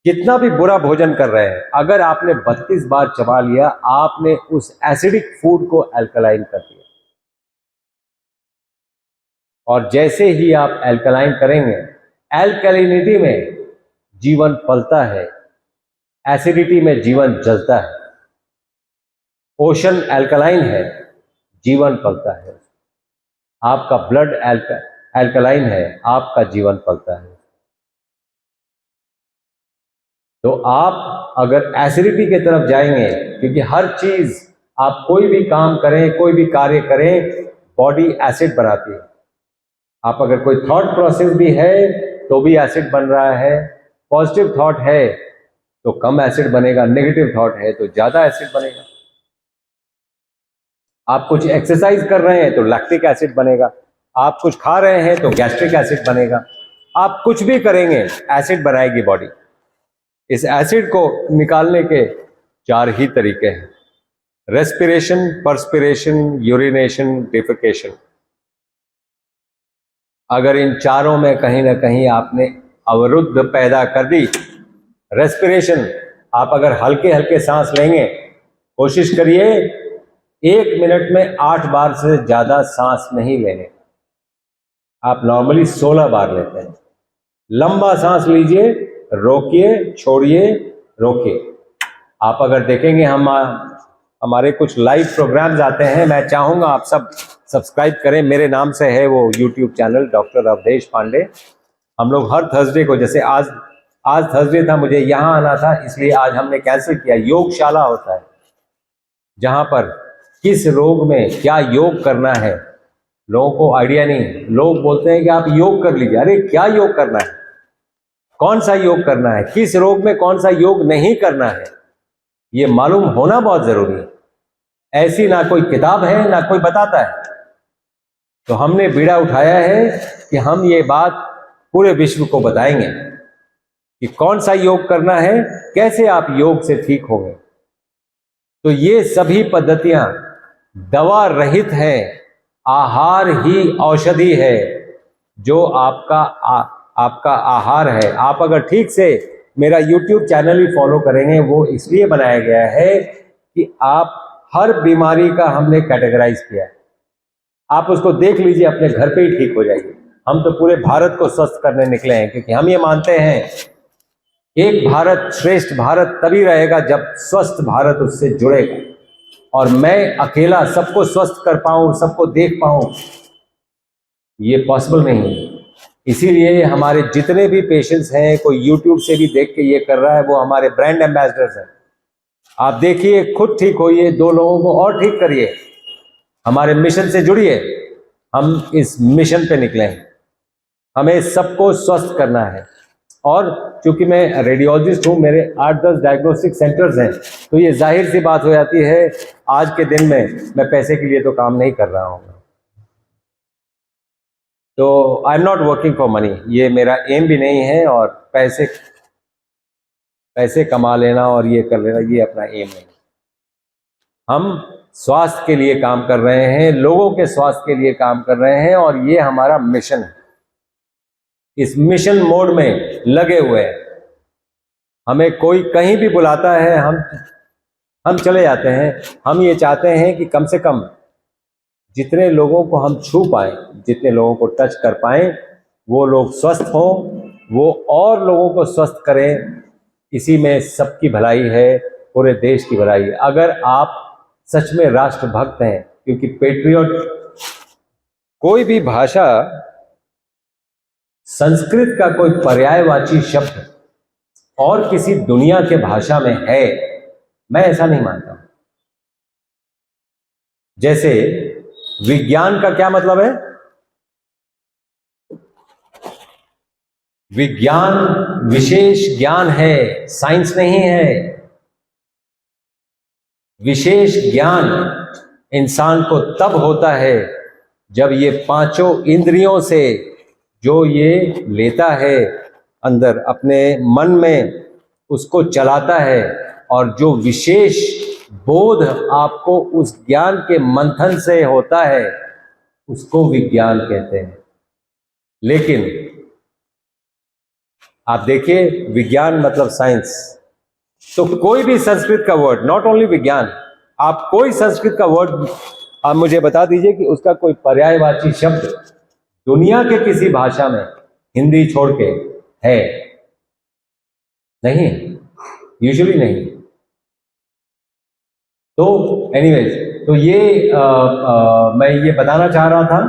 कितना भी बुरा भोजन कर रहे हैं, अगर आपने 32 बार चबा लिया, आपने उस एसिडिक फूड को अल्कलाइन कर दिया। और जैसे ही आप अल्कलाइन करेंगे, अल्कलिनिटी में जीवन पलता है, एसिडिटी में जीवन जलता है। ओशन अल्कलाइन है, जीवन पलता है। आपका ब्लड अल्कलाइन है, आपका जीवन पलता है। तो आप अगर एसिडिटी की तरफ जाएंगे, क्योंकि हर चीज, आप कोई भी काम करें, कोई भी कार्य करें, बॉडी एसिड बनाती है। आप अगर कोई थॉट प्रोसेस भी है तो भी एसिड बन रहा है। पॉजिटिव थॉट है तो कम एसिड बनेगा, नेगेटिव थॉट है तो ज्यादा एसिड बनेगा। आप कुछ एक्सरसाइज कर रहे हैं तो लैक्टिक एसिड बनेगा, आप कुछ खा रहे हैं तो गैस्ट्रिक एसिड बनेगा। आप कुछ भी करेंगे, एसिड बनाएगी बॉडी। इस एसिड को निकालने के 4 ही तरीके हैं: रेस्पिरेशन, पर्सपिरेशन, यूरिनेशन, डिफेकेशन। अगर इन चारों में कहीं ना कहीं आपने अवरुद्ध पैदा कर दी, रेस्पिरेशन, आप अगर हल्के हल्के सांस लेंगे, कोशिश करिए 1 मिनट में 8 बार से ज्यादा सांस नहीं लेने। आप नॉर्मली 16 बार लेते हैं। लंबा सांस लीजिए, रोकिए, छोड़िए, रोकिए। आप अगर देखेंगे, हमारे कुछ लाइव प्रोग्राम्स आते हैं, मैं चाहूंगा आप सब सब्सक्राइब करें। मेरे नाम से है वो YouTube channel, doctor Awadhesh Pandey. हम लोग हर थर्सडे को, जैसे आज थर्सडे था, मुझे यहाँ आना था, इसलिए आज हमने कैंसिल किया। योगशाला होता है, जहाँ पर किस रोग में क्या योग करना है, लोगों को आइडिया नहीं। लोग बोलते हैं कि आप योग कर लीजिए। अरे क्या योग करना है, कौन सा योग करना है, किस रोग में कौन सा योग नहीं करना है, ये मालूम होना बहुत जरूरी है। ऐसी ना कोई किताब है, ना कोई बताता है। तो हमने बीड़ा उठाया है कि हम ये बात पूरे विश्व को बताएंगे कि कौन सा योग करना है, कैसे आप योग से ठीक होंगे। तो ये सभी पद्धतियां दवा रहित हैं, आहार ही औषधि है। जो आपका आहार है, आप अगर ठीक से मेरा YouTube चैनल ही फॉलो करेंगे, वो इसलिए बनाया गया है कि आप हर बीमारी का हमने कैटेगराइज किया है। आप उसको देख लीजिए, अपने घर पे ही ठीक हो जाइए। हम तो पूरे भारत को स्वस्थ करने निकले हैं, क्योंकि हम ये मानते हैं एक भारत श्रेष्ठ भारत तभी रहेगा जब स्वस्थ भारत उससे जुड़ेगा। और मैं अकेला सबको स्वस्थ कर पाऊं, सबको देख पाऊं, ये पॉसिबल नहीं है। इसीलिए हमारे जितने भी पेशेंट्स हैं, कोई YouTube से भी देख के ये कर रहा है, वो हमारे ब्रांड एम्बेसडर्स हैं। आप देखिए, खुद ठीक होइए, 2 लोगों को और ठीक करिए, हमारे मिशन से जुड़िए। हम इस मिशन पे निकले हैं, हमें सबको स्वस्थ करना है। और चूंकि मैं रेडियोलॉजिस्ट हूं, मेरे 8-10 डायग्नोस्टिक सेंटर्स हैं, तो ये जाहिर सी बात हो जाती है, आज के दिन में मैं पैसे के लिए तो काम नहीं कर रहा हूं। तो I am not working for money, ये मेरा एम भी नहीं है। और पैसे कमा लेना और ये कर लेना, ये अपना एम नहीं। हम स्वास्थ्य के लिए काम कर रहे हैं, लोगों के स्वास्थ्य के लिए काम कर रहे हैं, और ये हमारा मिशन है। इस मिशन मोड में लगे हुए हैं। हमें कोई कहीं भी बुलाता है, हम चले जाते हैं। हम ये चाहते हैं कि कम से कम जितने लोगों को हम छू पाएं, जितने लोगों को टच कर पाएं, वो लोग स्वस्थ हों, वो और लोगों को स्वस्थ करें। इसी में सबकी भलाई है, पूरे देश की भलाई है। अगर आप सच में राष्ट्रभक्त हैं, क्योंकि पेट्रियट, कोई भी भाषा, संस्कृत का कोई पर्यायवाची शब्द और किसी दुनिया के भाषा में है, मैं ऐसा नहीं मानता। जैसे विज्ञान का क्या मतलब है? विज्ञान विशेष ज्ञान है, साइंस नहीं है। विशेष ज्ञान इंसान को तब होता है जब ये पांचों इंद्रियों से जो ये लेता है अंदर अपने मन में, उसको चलाता है, और जो विशेष बोध आपको उस ज्ञान के मंथन से होता है, उसको विज्ञान कहते हैं। लेकिन आप देखिए, विज्ञान मतलब साइंस, तो कोई भी संस्कृत का वर्ड, नॉट ओनली विज्ञान, आप कोई संस्कृत का वर्ड आप मुझे बता दीजिए कि उसका कोई पर्यायवाची शब्द दुनिया के किसी भाषा में, हिंदी छोड़ के, है? नहीं, यूजुअली नहीं। तो एनीवेज, तो ये मैं ये बताना चाह रहा था,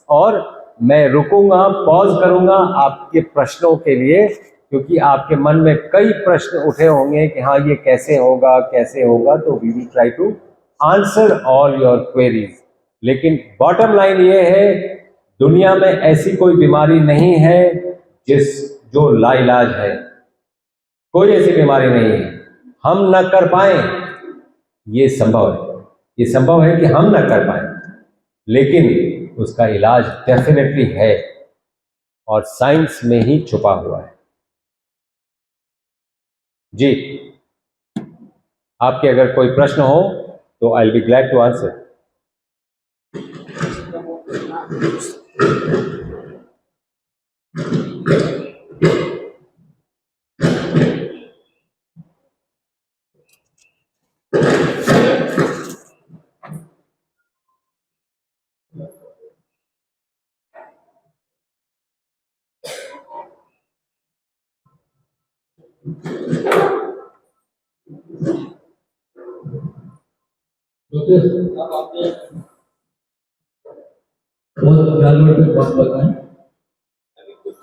और मैं रुकूंगा, पॉज करूंगा आपके प्रश्नों के लिए, क्योंकि आपके मन में कई प्रश्न उठे होंगे कि हाँ ये कैसे होगा, कैसे होगा। तो we will try to answer all your queries. लेकिन बॉटम लाइन ये है, दुनिया में ऐसी कोई बीमारी नहीं है जो लाइलाज है। कोई ऐसी बीमारी नहीं है। हम न कर पाए, ये संभव है, ये संभव है कि हम न कर पाए, लेकिन उसका इलाज डेफिनेटली है, और साइंस में ही छुपा हुआ है। जी, आपके अगर कोई प्रश्न हो तो I will be glad to answer. अब आपने बहुत जानवर पे बात बताएं। अभी कुछ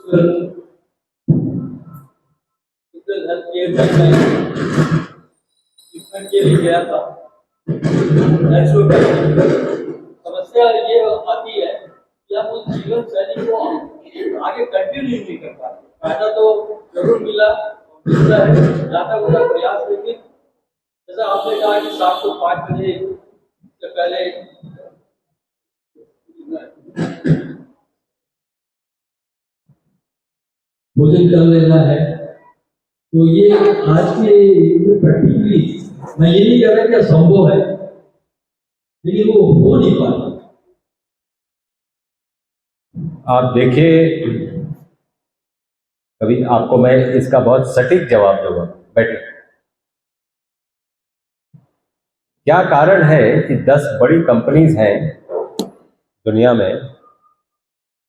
हेल्थ केयर ट्रीटमेंट के लिए गया था। समस्या ये आती है कि हम उस जीवन शैली को आगे कंटिन्यू नहीं कर पाते। फायदा तो जरूर मिलता है, ज्यादा होगा प्रयास, लेकिन जैसा आपने कहा कि 7 से 5 बजे से पहले भोजन कर लेना है, तो ये आज के युग में प्रैक्टिकली, मैं ये नहीं कह रहा कि संभव है, लेकिन वो हो नहीं पाता। आप देखिए, कभी आपको मैं इसका बहुत सटीक जवाब दूंगा। बैठिए। क्या कारण है कि 10 बड़ी कंपनीज हैं दुनिया में,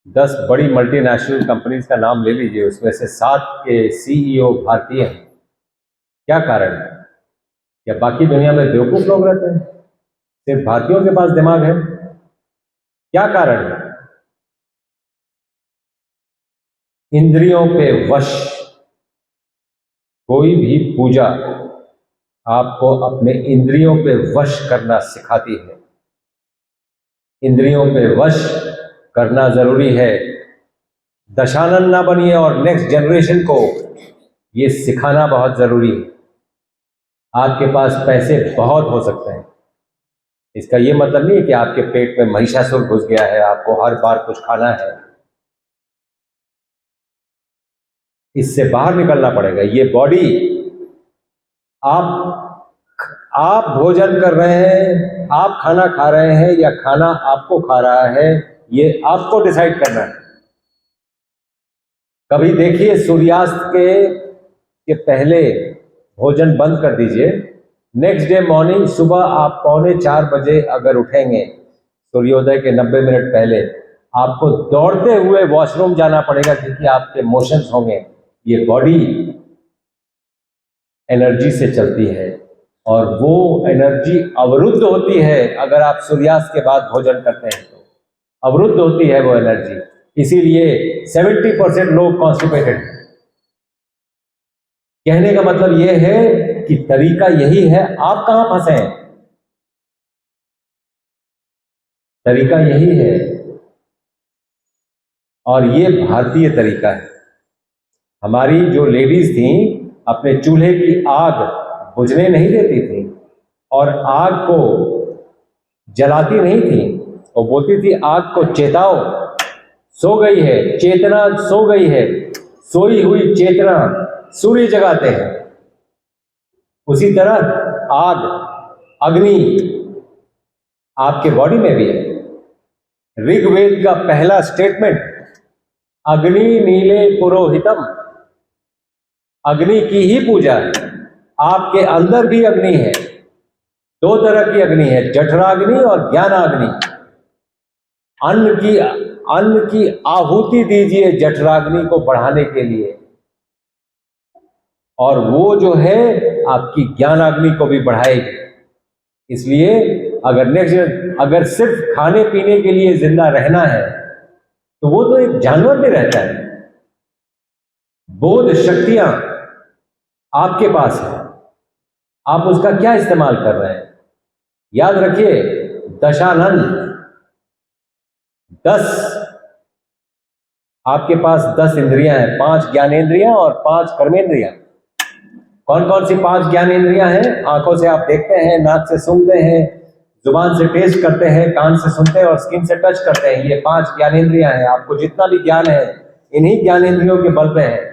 10 बड़ी मल्टीनेशनल कंपनीज का नाम ले लीजिए, उसमें से 7 के सीईओ भारतीय हैं। क्या कारण है? या बाकी दुनिया में बेवकूफ लोग रहते हैं? सिर्फ भारतीयों के पास दिमाग है? क्या कारण है? इंद्रियों पे वश। कोई भी पूजा आपको अपने इंद्रियों पे वश करना सिखाती है। इंद्रियों पे वश करना जरूरी है। दशानन ना बनिए, और नेक्स्ट जनरेशन को ये सिखाना बहुत जरूरी है। आपके पास पैसे बहुत हो सकते हैं, इसका ये मतलब नहीं है कि आपके पेट में महिषासुर घुस गया है, आपको हर बार कुछ खाना है। इससे बाहर निकलना पड़ेगा। ये बॉडी, आप भोजन कर रहे हैं, आप खाना खा रहे हैं, या खाना आपको खा रहा है, ये आपको डिसाइड करना है। कभी देखिए सूर्यास्त के पहले भोजन बंद कर दीजिए। नेक्स्ट डे मॉर्निंग सुबह आप 3:45 बजे अगर उठेंगे सूर्योदय के 90 मिनट पहले, आपको दौड़ते हुए वॉशरूम जाना पड़ेगा क्योंकि आपके मोशंस होंगे। ये बॉडी एनर्जी से चलती है और वो एनर्जी अवरुद्ध होती है अगर आप सूर्यास्त के बाद भोजन करते हैं तो अवरुद्ध होती है वो एनर्जी। इसीलिए 70% लोग कॉन्स्टिपेटेड हैं। कहने का मतलब ये है कि तरीका यही है। आप कहां फंसे हैं? तरीका यही है और ये भारतीय तरीका है। हमारी जो लेडीज थी अपने चूल्हे की आग बुझने नहीं देती थी और आग को जलाती नहीं थी। वो बोलती थी आग को चेताओ, सो गई है चेतना, सो गई है, सोई हुई चेतना सूर्य जगाते हैं। उसी तरह आग, अग्नि आपके बॉडी में भी है। ऋग्वेद का पहला स्टेटमेंट, अग्नि नीले पुरोहितम, अग्नि की ही पूजा है। आपके अंदर भी अग्नि है। दो तरह की अग्नि है, जठराग्नि और ज्ञानाग्नि। अन्न की आहुति दीजिए जठराग्नि को बढ़ाने के लिए और वो जो है आपकी ज्ञानाग्नि को भी बढ़ाएगी। इसलिए अगर सिर्फ खाने पीने के लिए जिंदा रहना है तो वो तो एक जानवर भी रहता है। बोध शक्तियां आपके पास है, आप उसका क्या इस्तेमाल कर रहे हैं? याद रखिए दशानन 10, आपके पास 10 इंद्रियां हैं, 5 ज्ञानेंद्रियां और 5 कर्मेंद्रियां। कौन कौन सी 5 ज्ञानेंद्रियां हैं? आंखों से आप देखते हैं, नाक से सूंघते हैं, जुबान से टेस्ट करते हैं, कान से सुनते हैं और स्किन से टच करते हैं। ये 5 ज्ञानेंद्रियां हैं। आपको जितना भी ज्ञान है इन्हीं ज्ञानेंद्रियों के बल पे है।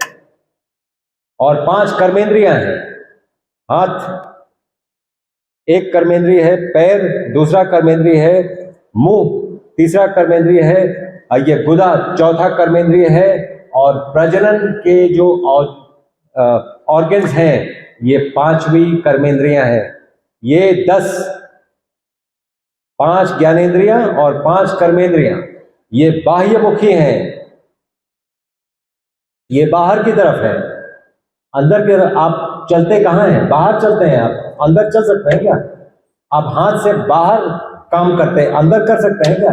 और 5 कर्मेंद्रियां हैं। हाथ एक कर्मेंद्रिय है, पैर दूसरा कर्मेंद्रिय है, मुंह तीसरा कर्मेंद्रिय है, ये गुदा चौथा कर्मेंद्रिय है और प्रजनन के जो ऑर्गन्स हैं ये 5वीं कर्मेंद्रियां हैं। ये 5 ज्ञानेंद्रियां और 5 कर्मेंद्रियां ये बाह्यमुखी हैं, ये बाहर की तरफ है। अंदर की तरफ आप चलते कहां हैं? बाहर चलते हैं। आप अंदर चल सकते हैं क्या? आप हाथ से बाहर काम करते हैं, अंदर कर सकते हैं क्या?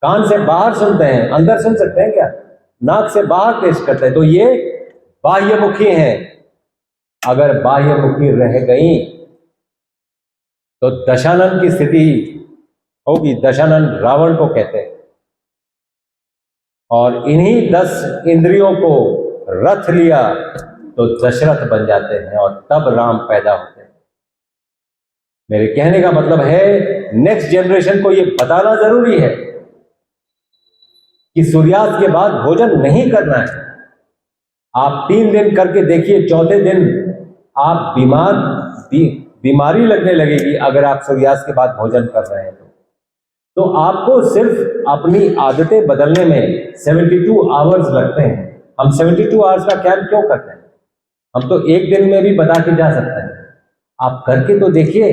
कान से बाहर सुनते हैं, अंदर सुन सकते हैं क्या? नाक से बाहर टेस्ट करते हैं। तो ये बाह्यमुखी हैं। अगर बाह्यमुखी रह गई तो दशानन की स्थिति होगी। दशानन रावण को कहते हैं। और इन्हीं 10 इंद्रियों को रथ लिया तो दशरथ बन जाते हैं और तब राम पैदा होते हैं। मेरे कहने का मतलब है नेक्स्ट जनरेशन को यह बताना जरूरी है कि सूर्यास्त के बाद भोजन नहीं करना है। आप 3 दिन करके देखिए, चौथे दिन आप बीमारी लगने लगेगी अगर आप सूर्यास्त के बाद भोजन कर रहे हैं तो आपको सिर्फ अपनी आदतें बदलने में 72 आवर्स लगते हैं। हम 72 आवर्स का कैंप क्यों करते हैं? हम तो एक दिन में भी बता के जा सकते हैं। आप करके तो देखिए।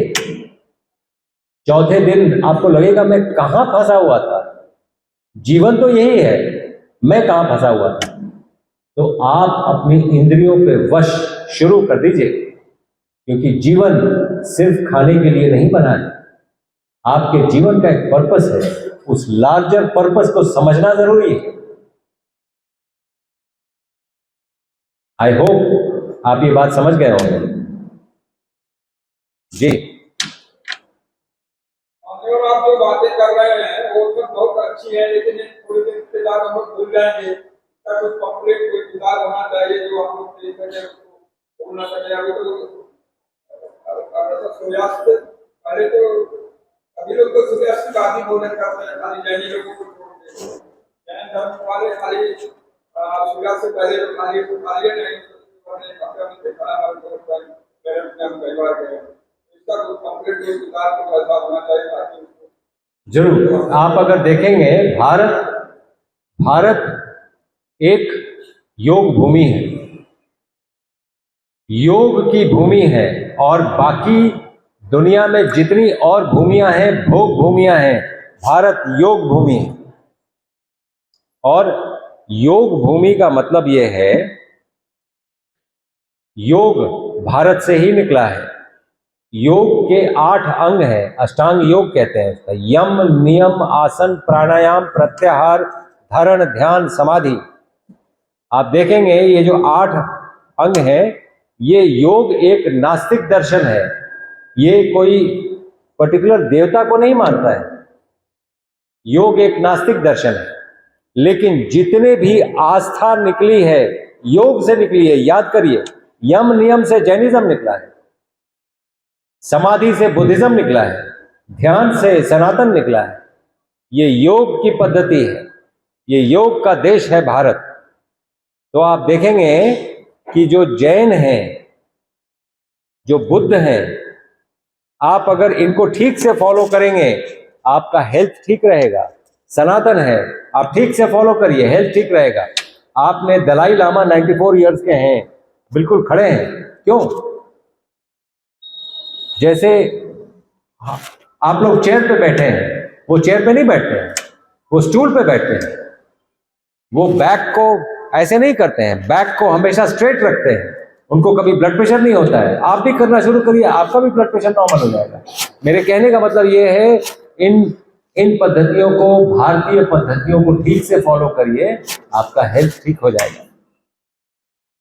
चौथे दिन आपको लगेगा मैं कहां फंसा हुआ था। जीवन तो यही है, मैं कहां फंसा हुआ था। तो आप अपनी इंद्रियों पे वश शुरू कर दीजिए क्योंकि जीवन सिर्फ खाने के लिए नहीं बना है। आपके जीवन का एक पर्पस है। उस लार्जर पर्पस को समझना जरूरी है। आई होप आप ये बात समझ गए होंगे। जी और आप जो बातें कर रहे हैं वो सब बहुत अच्छी है, लेकिन थोड़ी देर के बाद हम लोग भूल जाएंगे। कुछ कंप्लीट कोई सुधार होना चाहिए जो हम लोग देख सके, उसको भूलना चाहिए। अभी तो सूर्यास्त पहले तो अभी लोग तो सूर्यास्त का ही भोजन करते हैं, खाली जैनी लोगों को छोड़ के। जैन धर्म वाले खाली सूर्यास्त से पहले तो खाली नहीं, देखा जरूर। आप अगर देखेंगे भारत एक योग भूमि है, योग की भूमि है, और बाकी दुनिया में जितनी और भूमियां हैं, भोग भूमियां हैं, भारत योग भूमि है। और योग भूमि का मतलब यह है, योग भारत से ही निकला है। योग के 8 अंग हैं, अष्टांग योग कहते हैं उसका। यम, नियम, आसन, प्राणायाम, प्रत्याहार, धारण, ध्यान, समाधि। आप देखेंगे ये जो 8 अंग हैं, ये योग एक नास्तिक दर्शन है। ये कोई पर्टिकुलर देवता को नहीं मानता है। योग एक नास्तिक दर्शन है, लेकिन जितने भी आस्था निकली है योग से निकली है। याद करिए, यम नियम से जैनिज्म निकला है, समाधि से बुद्धिज्म निकला है, ध्यान से सनातन निकला है। ये योग की पद्धति है, ये योग का देश है भारत। तो आप देखेंगे कि जो जैन हैं, जो बुद्ध हैं, आप अगर इनको ठीक से फॉलो करेंगे आपका हेल्थ ठीक रहेगा। सनातन है, आप ठीक से फॉलो करिए, हेल्थ ठीक रहेगा। आपने दलाई लामा 94 इयर्स के हैं, बिल्कुल खड़े हैं। क्यों? जैसे आप लोग चेयर पे बैठे हैं, वो चेयर पे नहीं बैठते हैं, वो स्टूल पे बैठते हैं। वो बैक को ऐसे नहीं करते हैं, बैक को हमेशा स्ट्रेट रखते हैं। उनको कभी ब्लड प्रेशर नहीं होता है। आप भी करना शुरू करिए, आपका भी ब्लड प्रेशर नॉर्मल हो जाएगा। मेरे कहने का मतलब ये है, इन पद्धतियों को, भारतीय पद्धतियों को ठीक से फॉलो करिए, आपका हेल्थ ठीक हो जाएगा।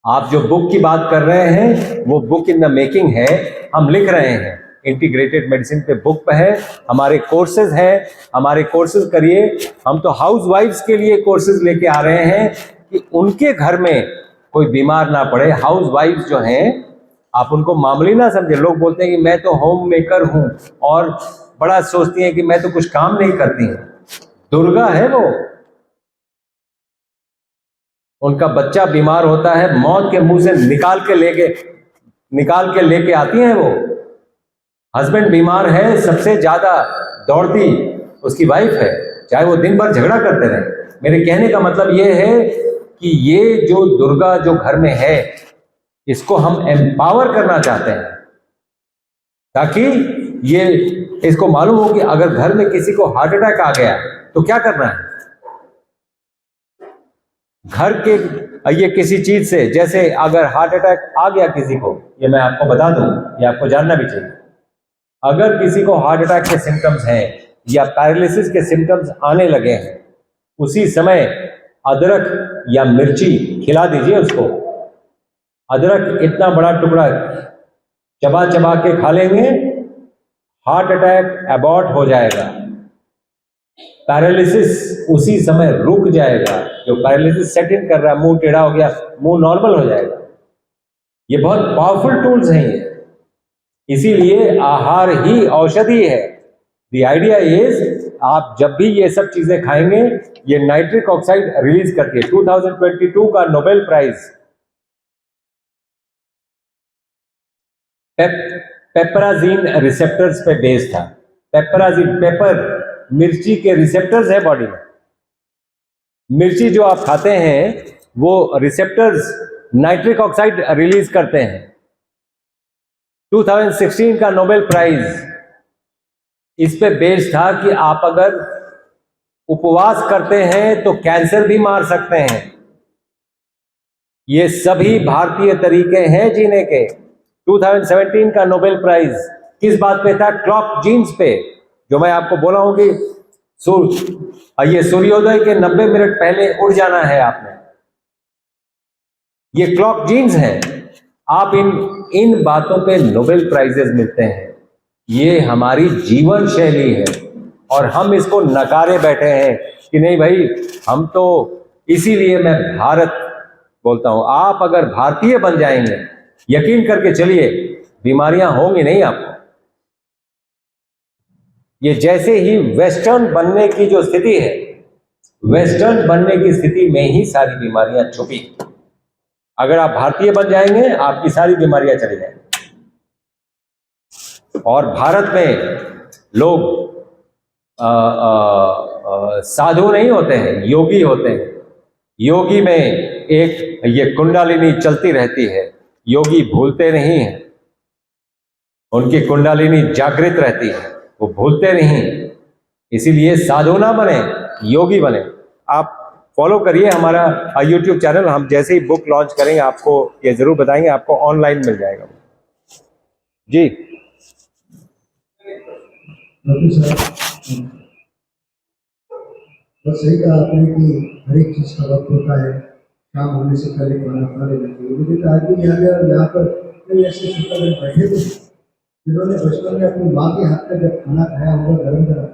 आप जो बुक की बात कर रहे हैं वो बुक इन द मेकिंग है, हम लिख रहे हैं। इंटीग्रेटेड मेडिसिन पे बुक पे है, हमारे कोर्सेज हैं, हमारे कोर्सेज करिए। हम तो हाउस वाइफ्स के लिए कोर्सेज लेके आ रहे हैं कि उनके घर में कोई बीमार ना पड़े। हाउस वाइफ्स जो हैं, आप उनको मामूली ना समझे। लोग बोलते हैं कि मैं तो होम मेकर हूं, और बड़ा सोचती हैं कि मैं तो कुछ काम नहीं करती हूं। दुर्गा है वो, उनका बच्चा बीमार होता है, मौत के मुंह से निकाल के लेके आती हैं वो। हस्बैंड बीमार है, सबसे ज्यादा दौड़ती उसकी वाइफ है, चाहे वो दिन भर झगड़ा करते रहे। मेरे कहने का मतलब ये है कि ये जो दुर्गा जो घर में है, इसको हम एम्पावर करना चाहते हैं, ताकि ये इसको मालूम हो कि अगर घर में किसी को हार्ट अटैक आ गया तो क्या करना है। घर के ये किसी चीज से, जैसे अगर हार्ट अटैक आ गया किसी को, ये मैं आपको बता दूं, ये आपको जानना भी चाहिए। अगर किसी को हार्ट अटैक के सिम्टम्स हैं या पैरालिसिस के सिम्टम्स आने लगे हैं, उसी समय अदरक या मिर्ची खिला दीजिए उसको। अदरक इतना बड़ा टुकड़ा चबा चबा के खा लेंगे, हार्ट अटैक अबॉर्ट हो जाएगा, पैरालिसिस उसी समय रुक जाएगा। जो पैरालिसिस सेट इन कर रहा है, मुंह टेढ़ा हो गया, मुंह नॉर्मल हो जाएगा। ये बहुत पावरफुल टूल्स हैं ये, इसीलिए आहार ही औषधि है। द आइडिया इज, आप जब भी ये सब चीजें खाएंगे, ये नाइट्रिक ऑक्साइड रिलीज करके 2022 का नोबेल प्राइज पेपराजीन रिसेप्टर्स पे बेस्ड था। पेपराजीन, पेपर मिर्ची के रिसेप्टर्स है बॉडी में। मिर्ची जो आप खाते हैं वो रिसेप्टर्स नाइट्रिक ऑक्साइड रिलीज करते हैं। 2016 का नोबेल प्राइज इस पे बेस्ड था कि आप अगर उपवास करते हैं तो कैंसर भी मार सकते हैं। ये सभी भारतीय तरीके हैं जीने के। 2017 का नोबेल प्राइज किस बात पे था? क्लॉक जीन्स पे, जो मैं आपको बोला हूं कि ये सूर्योदय के 90 मिनट पहले उठ जाना है आपने। ये क्लॉक जीन्स हैं। आप इन बातों पे नोबेल प्राइजेस मिलते हैं। ये हमारी जीवन शैली है, और हम इसको नकारे बैठे हैं कि नहीं भाई, हम तो, इसीलिए मैं भारत बोलता हूं। आप अगर भारतीय बन जाएंगे, यकीन करके चलिए, बीमारियां होंगी नहीं आपको। ये जैसे ही वेस्टर्न बनने की जो स्थिति है, वेस्टर्न बनने की स्थिति में ही सारी बीमारियां छुपी। अगर आप भारतीय बन जाएंगे, आपकी सारी बीमारियां चली जाएंगी। और भारत में लोग साधु नहीं होते हैं, योगी होते हैं। योगी में एक ये कुंडलिनी चलती रहती है, योगी भूलते नहीं हैं, उनकी कुंडलिनी जागृत रहती है, वो भूलते नहीं। इसीलिए साधु ना बने, योगी बने। आप फॉलो करिए हमारा YouTube चैनल, हम जैसे ही बुक लॉन्च करेंगे आपको ये जरूर बताएंगे, आपको ऑनलाइन मिल जाएगा जी। बस सही कहा आपने कि हर एक चीज़ का वक्त होता है, शाम होने से पहले खाना खा लेना चाहिए। मुझे तो आज भी याद है, और यहाँ पर कई ऐसे श्रोतागण बैठे थे जिन्होंने बचपन में अपनी माँ के हाथ का जब खाना खाया होगा गर्म गर्म,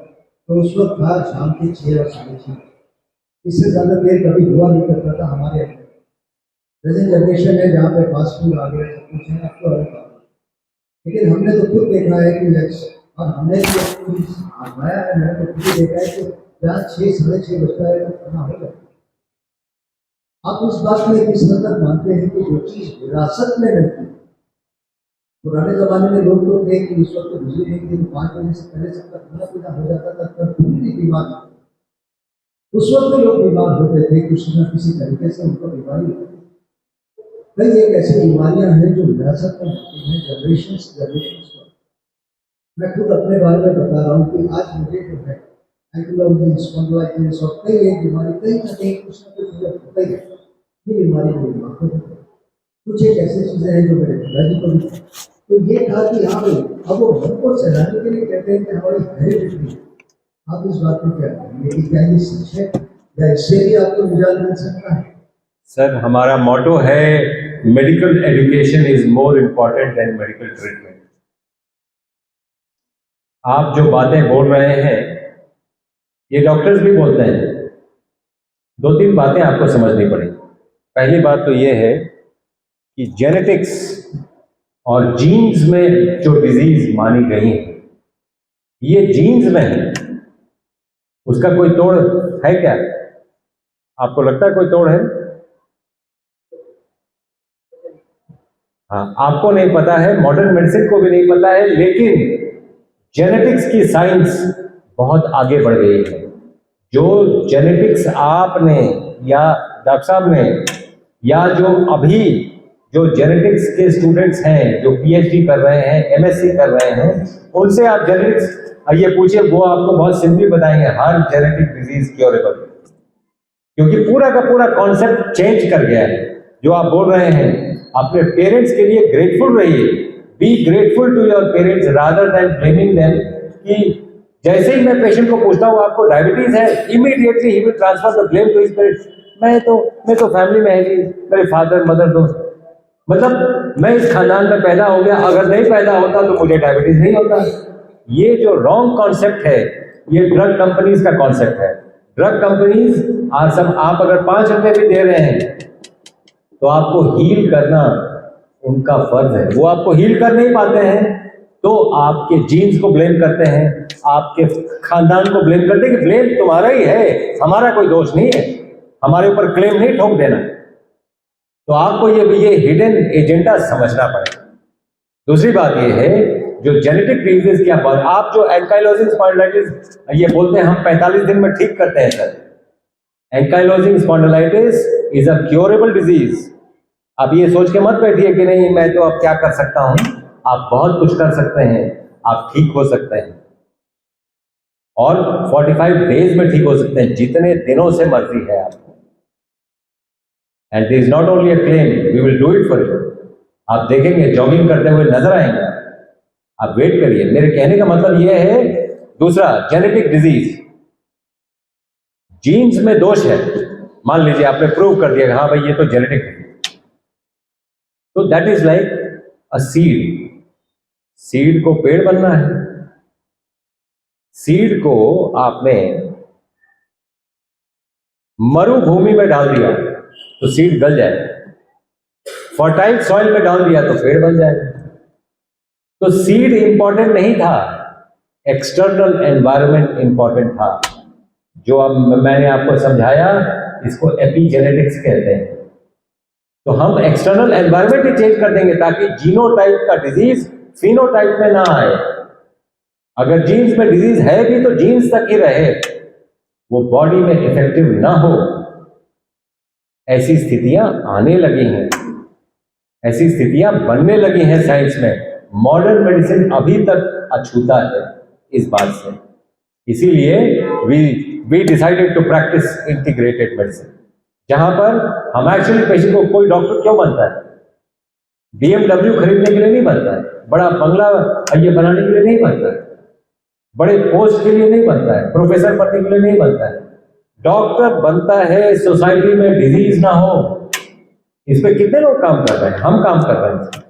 तो उस वक्त था शाम के 6 और 6:30, इससे ज़्यादा देर कभी हुआ नहीं करता था हमारे यहाँ। प्रेजेंट जनरेशन है जहाँ पे फास्ट फूड आ गया, सब कुछ है, अब तो अलग बात है। लेकिन हमने तो खुद देखा है कि और हमने भी आजमाया है, मैंने तो खुद ही देखा है कि जहाँ 6 साढ़े 6 बजता है तो खाना हो जाता है। आप उस बात में किस हद तक मानते हैं कि जो चीज़ विरासत में मिलती है, पुराने जमाने में लोग तो थे कि उस वक्त तो बिजली नहीं थी, 5 बजे से पहले सबका खाना पीना हो जाता था, तब पूरी बीमार था। उस वक्त लोग बीमार होते थे, किसी न किसी तरीके से उनको बीमारी होती थी। कई एक ऐसी बीमारियां हैं जो विरासत में होती हैं, जनरेशन। मैं खुद अपने बारे में बता रहा हूँ कि आज मुझे जो है एंकिलोसिस, स्पॉन्डिलाइटिस और कई एक बीमारी कहीं ना कहीं कुछ ना कुछ मुझे होता ही है। ये बीमारी मेरी माँ को है, कुछ एक ऐसी चीज़ें हैं जो मेरे पिताजी को भी। तो ये कहा कि हाँ भाई, अब वो मन को सहलाने के लिए कहते हैं कि हमारी हेरिडिटी है। आप इस बात को क्या करेंगे कि क्या ये सच है या इससे भी आपको निजात मिल सकता है? सर हमारा मोटो है medical education is more important than medical treatment. आप जो बातें बोल रहे हैं ये डॉक्टर्स भी बोलते हैं। 2-3 बातें आपको समझनी पड़ेगी। पहली बात तो ये है कि जेनेटिक्स और जीन्स में जो डिजीज मानी गई है ये जीन्स में है, उसका कोई तोड़ है क्या? आपको लगता है कोई तोड़ है? हाँ, आपको नहीं पता है, मॉडर्न मेडिसिन को भी नहीं पता है, लेकिन जेनेटिक्स की साइंस बहुत आगे बढ़ गई है। जो जेनेटिक्स आपने या डॉक्टर साहब ने या जो अभी जो जेनेटिक्स के स्टूडेंट्स हैं जो पीएचडी कर रहे हैं, एमएससी कर रहे हैं, उनसे आप जेनेटिक्स ये पूछिए, वो आपको बहुत सिंपली बताएंगे हर जेनेटिक डिजीज क्योरेबल, क्योंकि पूरा का पूरा कॉन्सेप्ट चेंज कर गया है। जो आप बोल रहे हैं, अपने पेरेंट्स के लिए ग्रेटफुल रहिए, be grateful to your parents rather than blaming them. कि जैसे ही मैं पेशेंट को पूछता हूँ आपको डायबिटीज है, इमीडिएटली ही will transfer the blame to his parents. मैं तो फैमिली में है जी, मेरे फादर मदर तो, मतलब मैं इस खानदान में पैदा हो गया, अगर नहीं पैदा होता तो मुझे डायबिटीज नहीं होता। ये जो रॉन्ग कॉन्सेप्ट है ये ड्रग कंपनीज का कॉन्सेप्ट है। ड्रग कंपनीज आज सब, आप अगर 5 रुपए भी दे रहे हैं तो आपको हील करना उनका फर्ज है। वो आपको हील कर नहीं पाते हैं तो आपके जीन्स को ब्लेम करते हैं, आपके खानदान को ब्लेम करते हैं कि ब्लेम तुम्हारा ही है, हमारा कोई दोष नहीं है, हमारे ऊपर क्लेम नहीं ठोक देना। तो आपको ये हिडन एजेंडा समझना पड़ेगा। दूसरी बात ये है, जो जेनेटिक डिजीज की आप जो एंकाइलोजिंग स्पॉन्डिलाइटिस ये बोलते हैं हम 45 दिन में ठीक करते हैं sir. Ankylosing spondylitis is a curable disease. आप ये सोच के मत बैठिए कि नहीं मैं तो अब क्या कर सकता हूं। आप बहुत कुछ कर सकते हैं, आप ठीक हो सकते हैं और 45 डेज में ठीक हो सकते हैं, जितने दिनों से मर्जी है आपको। And this is not only a claim, we will do it for you. आप देखेंगे जॉगिंग करते हुए नजर आएंगे, आप वेट करिए। मेरे कहने का मतलब यह है, दूसरा जेनेटिक डिजीज, जीन्स में दोष है, मान लीजिए आपने प्रूव कर दिया हाँ भाई ये तो जेनेटिक है, तो that is like a seed. Seed को पेड़ बनना है, सीड को आपने मरुभूमि में डाल दिया तो सीड गल जाएगा, फर्टाइल सॉइल में डाल दिया तो पेड़ बन जाएगा। तो सीड इंपॉर्टेंट नहीं था, एक्सटर्नल एनवायरनमेंट इंपॉर्टेंट था। जो अब मैंने आपको समझाया इसको एपिजेनेटिक्स कहते हैं। तो हम एक्सटर्नल एनवायरनमेंट ही चेंज कर देंगे ताकि जीनोटाइप का डिजीज फिनोटाइप में ना आए। अगर जीन्स में डिजीज है भी तो जीन्स तक ही रहे, वो बॉडी में इफेक्टिव ना हो। ऐसी स्थितियां आने लगी हैं, ऐसी स्थितियां बनने लगी हैं साइंस में। मॉडर्न मेडिसिन अभी तक अछूता है इस बात से। इसीलिए we decided to practise integrated medicine, जहां पर हम एक्चुअली पेशेंट को, कोई डॉक्टर क्यों बनता है? BMW खरीदने के लिए नहीं बनता है, बड़ा बंगला ये बनाने के लिए नहीं बनता है, बड़े पोस्ट के लिए नहीं बनता है, प्रोफेसर बनने के लिए नहीं बनता है। डॉक्टर बनता है सोसाइटी में डिजीज ना हो। इस पे कितने लोग काम कर रहे हैं? हम काम कर रहे हैं।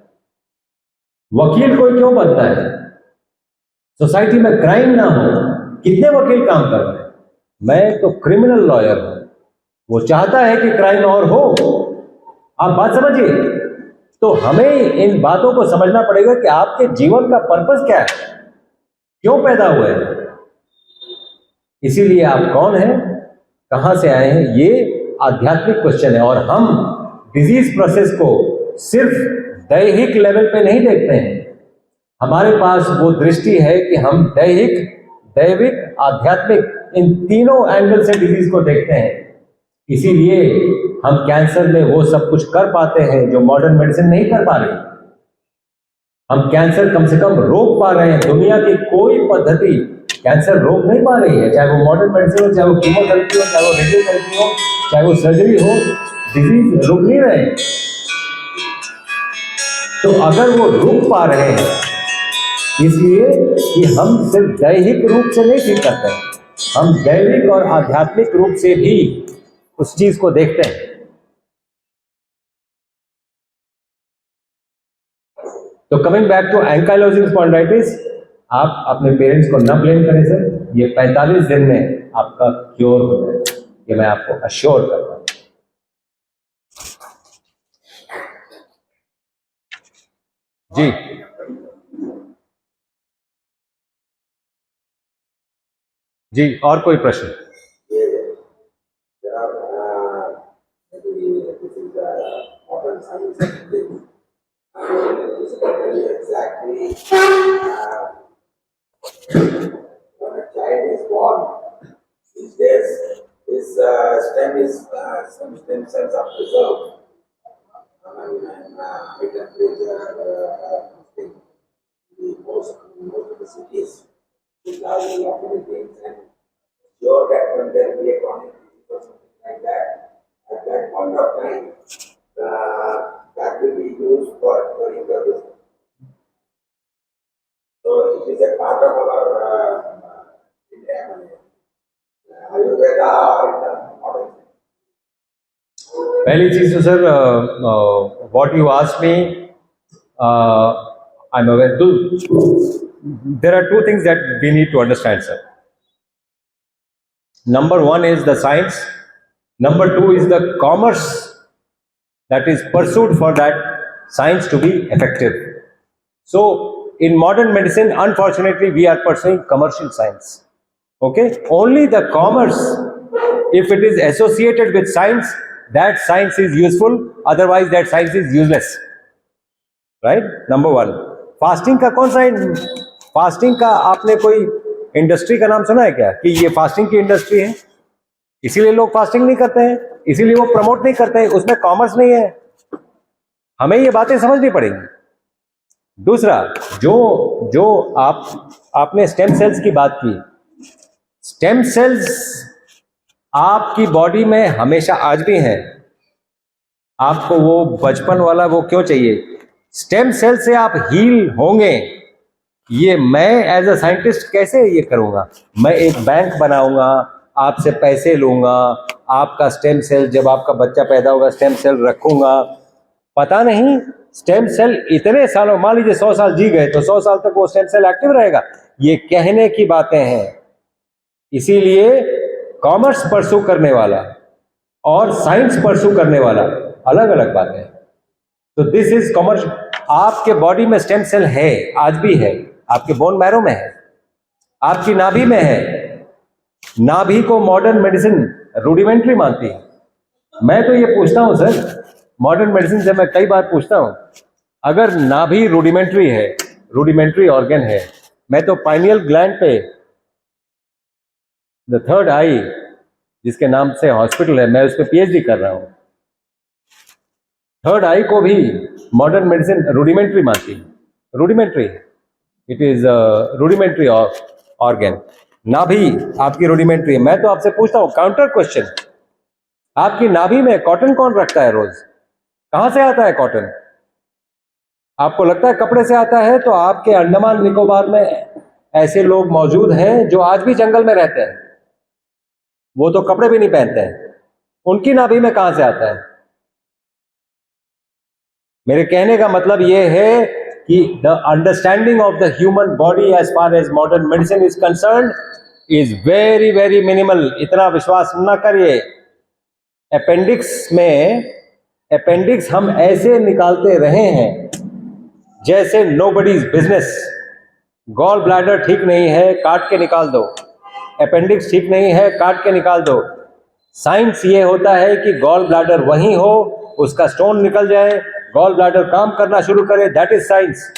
वकील कोई क्यों बनता है? सोसाइटी में क्राइम ना हो। कितने वकील काम कर रहे हैं? मैं तो क्रिमिनल लॉयर हूं, वो चाहता है कि क्राइम और हो। आप बात समझिए। तो हमें इन बातों को समझना पड़ेगा कि आपके जीवन का पर्पस क्या है, क्यों पैदा हुए हैं, इसीलिए आप कौन हैं, कहां से आए हैं, ये आध्यात्मिक क्वेश्चन है। और हम डिजीज प्रोसेस को सिर्फ दैहिक लेवल पे नहीं देखते हैं। हमारे पास वो दृष्टि है कि हम दैहिक, दैविक, आध्यात्मिक इन तीनों एंगल से डिजीज को देखते हैं। इसीलिए हम कैंसर में वो सब कुछ कर पाते हैं जो मॉडर्न मेडिसिन नहीं कर पा रही। हम कैंसर कम से कम रोक पा रहे हैं। दुनिया की कोई पद्धति कैंसर रोक नहीं पा रही है, चाहे वो मॉडर्न मेडिसिन हो, चाहे वो कीमोथेरेपी हो, चाहे वो रेडियोथेरेपी हो, चाहे वो सर्जरी हो, डिजीज रुक नहीं रहे। तो अगर वो रुक पा रहे हैं, इसलिए कि हम सिर्फ दैहिक रूप से नहीं ठीक करते हैं, हम दैविक और आध्यात्मिक रूप से भी उस चीज को देखते हैं। तो coming back to ankylosing spondylitis, आप अपने पेरेंट्स को न ब्लेम करें सर, ये 45 दिन में आपका क्योर हो जाएगा, ये मैं आपको अश्योर करता हूं। जी जी, और कोई प्रश्न? Exactly. When a child is born, these days his some stem cells are preserved. And high temperature, most of the cities, these are the operating things, and sure that when there will be a chronic disease or something like that, at that point of time, that will be used for curing purposes. So it is a part of our Ayurveda or modern. पहली चीज तो sir, what you asked me, I am aware too, there are two things that we need to understand sir. Number one is the science. Number two is the commerce that is pursued for that science to be effective. So, in modern medicine, unfortunately, we are pursuing commercial science. Okay? Only the commerce, if it is associated with science, that science is useful. Otherwise, that science is useless. Right? Number one. Fasting का कौन सा? Fasting का आपने कोई industry का नाम सुना है क्या कि ये फास्टिंग की इंडस्ट्री है, इसीलिए लोग फास्टिंग नहीं करते हैं, इसीलिए वो प्रमोट नहीं करते हैं? उसमें कॉमर्स नहीं है। हमें ये बातें समझनी पड़ेंगी. दूसरा, जो आपने स्टेम सेल्स की बात की, स्टेम सेल्स आपकी बॉडी में हमेशा आज भी हैं. आपको वो बचपन वाला वो क्यों चाहिए? स्टेम सेल से आप हील होंगे. ये मैं एज अ साइंटिस्ट कैसे ये करूंगा? मैं एक बैंक बनाऊंगा, आपसे पैसे लूंगा, आपका स्टेम सेल, जब आपका बच्चा पैदा होगा स्टेम सेल रखूंगा. पता नहीं स्टेम सेल इतने सालों, मान लीजिए 100 साल जी गए तो 100 साल तक वो स्टेम सेल एक्टिव रहेगा? ये कहने की बातें हैं. इसीलिए कॉमर्स परसू करने वाला और साइंस परसू करने वाला अलग अलग बातें हैं. तो दिस इज कॉमर्स. आपके बॉडी में स्टेम सेल है, आज भी है, आपके बोन मैरो में है, आपकी नाभि में है. नाभि को मॉडर्न मेडिसिन रूडिमेंट्री मानती है. मैं तो ये पूछता हूं सर, मॉडर्न मेडिसिन से मैं कई बार पूछता हूं, अगर नाभि रूडिमेंट्री है, रूडिमेंट्री ऑर्गन है, मैं तो पाइनियल ग्लैंड पे, द थर्ड आई जिसके नाम से हॉस्पिटल है, मैं उस पर PhD कर रहा हूं. थर्ड आई को भी मॉडर्न मेडिसिन रूडिमेंट्री मानती है, rudimentary, it is rudimentary organ. नाभि आपकी रूडिमेंट्री है। मैं तो आपसे पूछता हूं काउंटर क्वेश्चन, आपकी नाभि में कॉटन कौन रखता है रोज? कहां से आता है कॉटन? आपको लगता है कपड़े से आता है? तो आपके अंडमान निकोबार में ऐसे लोग मौजूद हैं जो आज भी जंगल में रहते हैं, वो तो कपड़े भी नहीं पहनते हैं, उनकी नाभि में कहां से आता है? मेरे कहने का मतलब यह है कि the understanding of the human body as far as modern medicine is concern is very very minimal. इतना विश्वास न करिए। अपेंडिक्स हम ऐसे निकालते रहे हैं जैसे नोबडीज बिजनेस। गॉल ब्लैडर ठीक नहीं है, काट के निकाल दो। अपेंडिक्स ठीक नहीं है, काट के निकाल दो। साइंस ये होता है कि गॉल ब्लैडर वहीं हो, उसका स्टोन निकल जाए, गॉल ब्लैडर काम करना शुरू करे, that is science.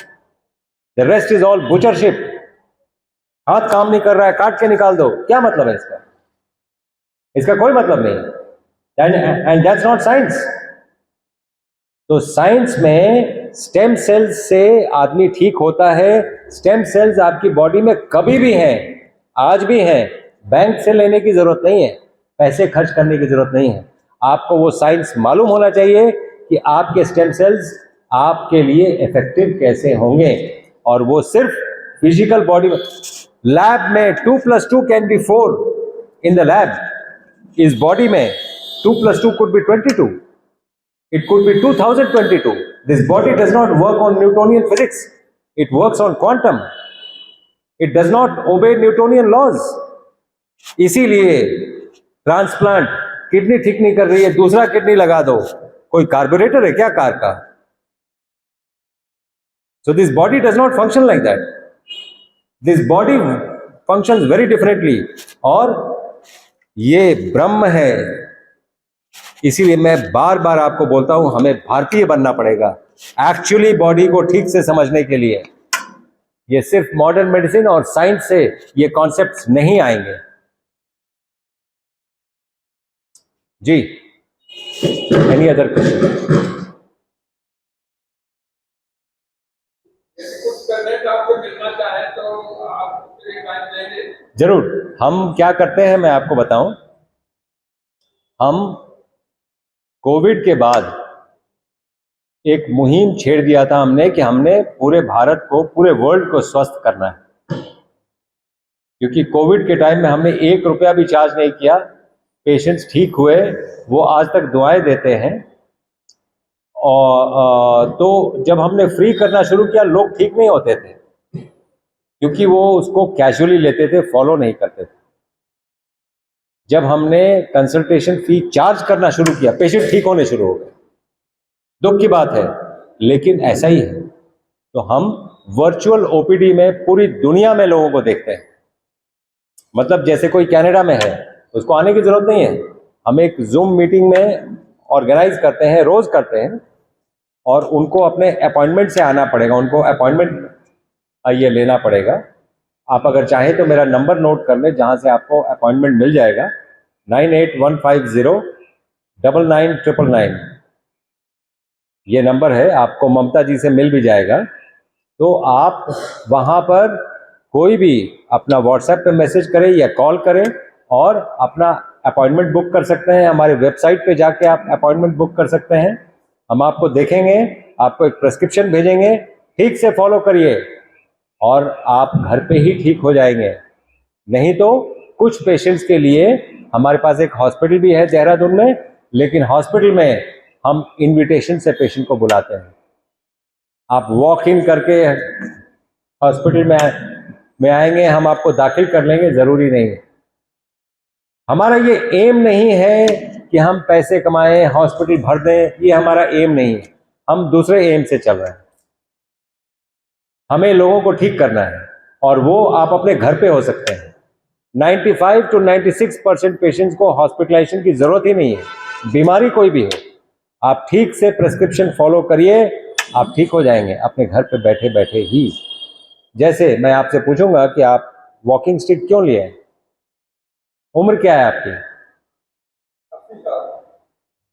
The rest is all butchership. हाथ काम नहीं कर रहा है, काट के निकाल दो, क्या मतलब है इसका? इसका कोई मतलब नहीं, एंड दैट्स नॉट साइंस। तो साइंस में स्टेम सेल्स से आदमी ठीक होता है। स्टेम सेल्स आपकी बॉडी में कभी भी हैं, आज भी हैं। बैंक से लेने की जरूरत नहीं है, पैसे खर्च करने की जरूरत नहीं है। आपको वो साइंस मालूम होना चाहिए कि आपके स्टेम सेल्स आपके लिए इफेक्टिव कैसे होंगे, और वो सिर्फ फिजिकल बॉडी में। लैब में 2+2 can be 4 in the lab. इस बॉडी में 2+2 could be 22. It could be 2022. This body does not work on Newtonian physics. It works on quantum. It does not obey Newtonian laws. इसीलिए transplant, kidney ठीक नहीं कर रही है, दूसरा kidney लगा दो। कोई कार्बोरेटर है क्या कार का? So this body does not function like that. This body functions very differently. और ये ब्रह्म है। इसीलिए मैं बार बार आपको बोलता हूं, हमें भारतीय बनना पड़ेगा एक्चुअली बॉडी को ठीक से समझने के लिए। ये सिर्फ मॉडर्न मेडिसिन और साइंस से ये कॉन्सेप्ट्स नहीं आएंगे। जी, एनी अदर क्वेश्चन? कुछ करने का आपको मिलना चाहे तो आप टाइम देंगे? जरूर। हम क्या करते हैं मैं आपको बताऊं। हम कोविड के बाद एक मुहिम छेड़ दिया था हमने कि हमने पूरे भारत को, पूरे वर्ल्ड को स्वस्थ करना है। क्योंकि कोविड के टाइम में हमने 1 रुपया भी चार्ज नहीं किया। पेशेंट्स ठीक हुए, वो आज तक दुआएं देते हैं। और तो जब हमने फ्री करना शुरू किया, लोग ठीक नहीं होते थे क्योंकि वो उसको कैजुअली लेते थे, फॉलो नहीं करते थे। जब हमने कंसल्टेशन फी चार्ज करना शुरू किया, पेशेंट ठीक होने शुरू हो गए। दुख की बात है, लेकिन ऐसा ही है। तो हम वर्चुअल ओपीडी में पूरी दुनिया में लोगों को देखते हैं। मतलब जैसे कोई कनाडा में है, उसको आने की जरूरत नहीं है। हम एक जूम मीटिंग में ऑर्गेनाइज करते हैं, रोज करते हैं, और उनको अपने अपॉइंटमेंट से आना पड़ेगा, उनको अपॉइंटमेंट ये लेना पड़ेगा। आप अगर चाहें तो मेरा नंबर नोट कर लें, जहां से आपको अपॉइंटमेंट मिल जाएगा, 9815099999। ये नंबर है, आपको ममता जी से मिल भी जाएगा। तो आप वहां पर कोई भी अपना व्हाट्सएप पे मैसेज करें या कॉल करें और अपना अपॉइंटमेंट बुक कर सकते हैं। हमारे वेबसाइट पे जाके आप अपॉइंटमेंट बुक कर सकते हैं। हम आपको देखेंगे, आपको एक प्रेस्क्रिप्शन भेजेंगे, ठीक से फॉलो करिए और आप घर पे ही ठीक हो जाएंगे। नहीं तो कुछ पेशेंट्स के लिए हमारे पास एक हॉस्पिटल भी है देहरादून में, लेकिन हॉस्पिटल में हम इनविटेशन से पेशेंट को बुलाते हैं। आप वॉक इन करके हॉस्पिटल में आएंगे, हम आपको दाखिल कर लेंगे, जरूरी नहीं है। हमारा ये एम नहीं है कि हम पैसे कमाएं, हॉस्पिटल भर दें, ये हमारा एम नहीं है। हम दूसरे एम से चल रहे हैं। हमें लोगों को ठीक करना है, और वो आप अपने घर पे हो सकते हैं। 95 to 96% पेशेंट्स को हॉस्पिटलाइजेशन की जरूरत ही नहीं है। बीमारी कोई भी हो, आप ठीक से प्रेस्क्रिप्शन फॉलो करिए, आप ठीक हो जाएंगे अपने घर पे बैठे बैठे ही। जैसे मैं आपसे पूछूंगा कि आप वॉकिंग स्टिक क्यों लिए हैं? उम्र क्या है आपकी?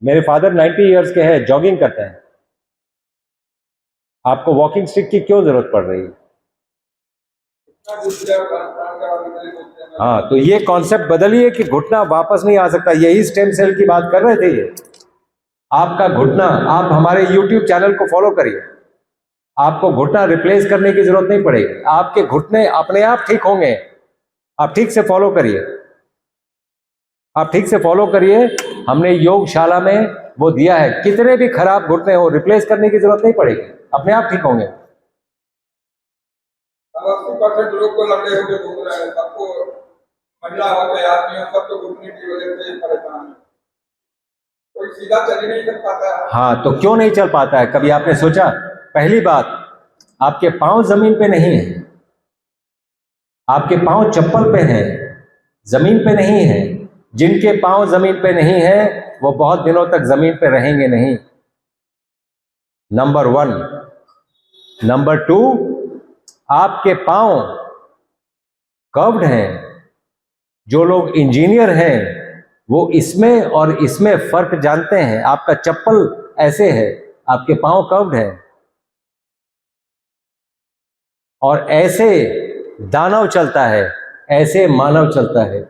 मेरे फादर 90 इयर्स के हैं, जॉगिंग करते हैं। आपको वॉकिंग स्टिक की क्यों जरूरत पड़ रही है? इतना दूसरे प्राण का अधिकारी बोलते हैं हाँ, तो ये कॉन्सेप्ट बदलिए कि घुटना वापस नहीं आ सकता। यही स्टेम सेल की बात कर रहे थे ये। आपका घुटना, आप हमारे YouTube चैनल को फॉलो करिए, आपको घुटना रिप्लेस करने की जरूरत नहीं पड़ेगी, आपके घुटने अपने आप ठीक होंगे। आप ठीक से फॉलो करिए, आप ठीक से फॉलो करिए। हमने योगशाला में वो दिया है, कितने भी खराब घुटने हो रिप्लेस करने की जरूरत नहीं पड़ेगी, अपने आप ठीक होंगे। अब 80% लोग तो लंबे होकर घूम रहे हैं, सबको महिला हो गए आदमी हो, सब तो घुटने की वजह से परेशान है, कोई सीधा चल ही नहीं कर पाता है। हाँ, तो क्यों नहीं चल पाता है? कभी आपने सोचा? पहली बात, आपके पांव जमीन पे नहीं है, आपके पांव चप्पल पे हैं, जमीन पे नहीं है। जिनके पांव जमीन पे नहीं है वो बहुत दिनों तक जमीन पे रहेंगे नहीं, नंबर 1। नंबर 2, आपके पांव कर्व्ड हैं। जो लोग इंजीनियर हैं वो इसमें और इसमें फर्क जानते हैं। आपका चप्पल ऐसे है, आपके पांव कर्व्ड है, और ऐसे दानव चलता है, ऐसे मानव चलता है।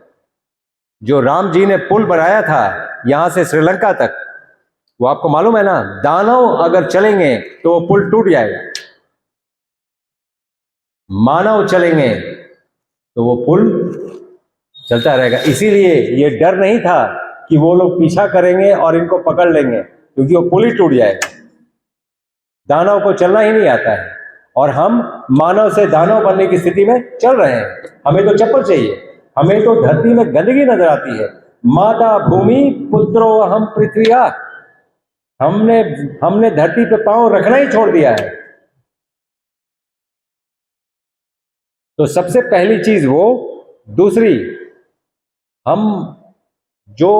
जो राम जी ने पुल बनाया था यहां से श्रीलंका तक, वो आपको मालूम है ना, दानव अगर चलेंगे तो वो पुल टूट जाएगा, मानव चलेंगे तो वो पुल चलता रहेगा। इसीलिए ये डर नहीं था कि वो लोग पीछा करेंगे और इनको पकड़ लेंगे, क्योंकि वो पुल ही टूट जाएगा। दानव को चलना ही नहीं आता है, और हम मानव से दानव बनने की स्थिति में चल रहे हैं। हमें तो चप्पल चाहिए, हमें तो धरती में गंदगी नजर आती है। माता भूमि पुत्रो हम पृथ्विया, हमने धरती पे पांव रखना ही छोड़ दिया है। तो सबसे पहली चीज वो। दूसरी, हम जो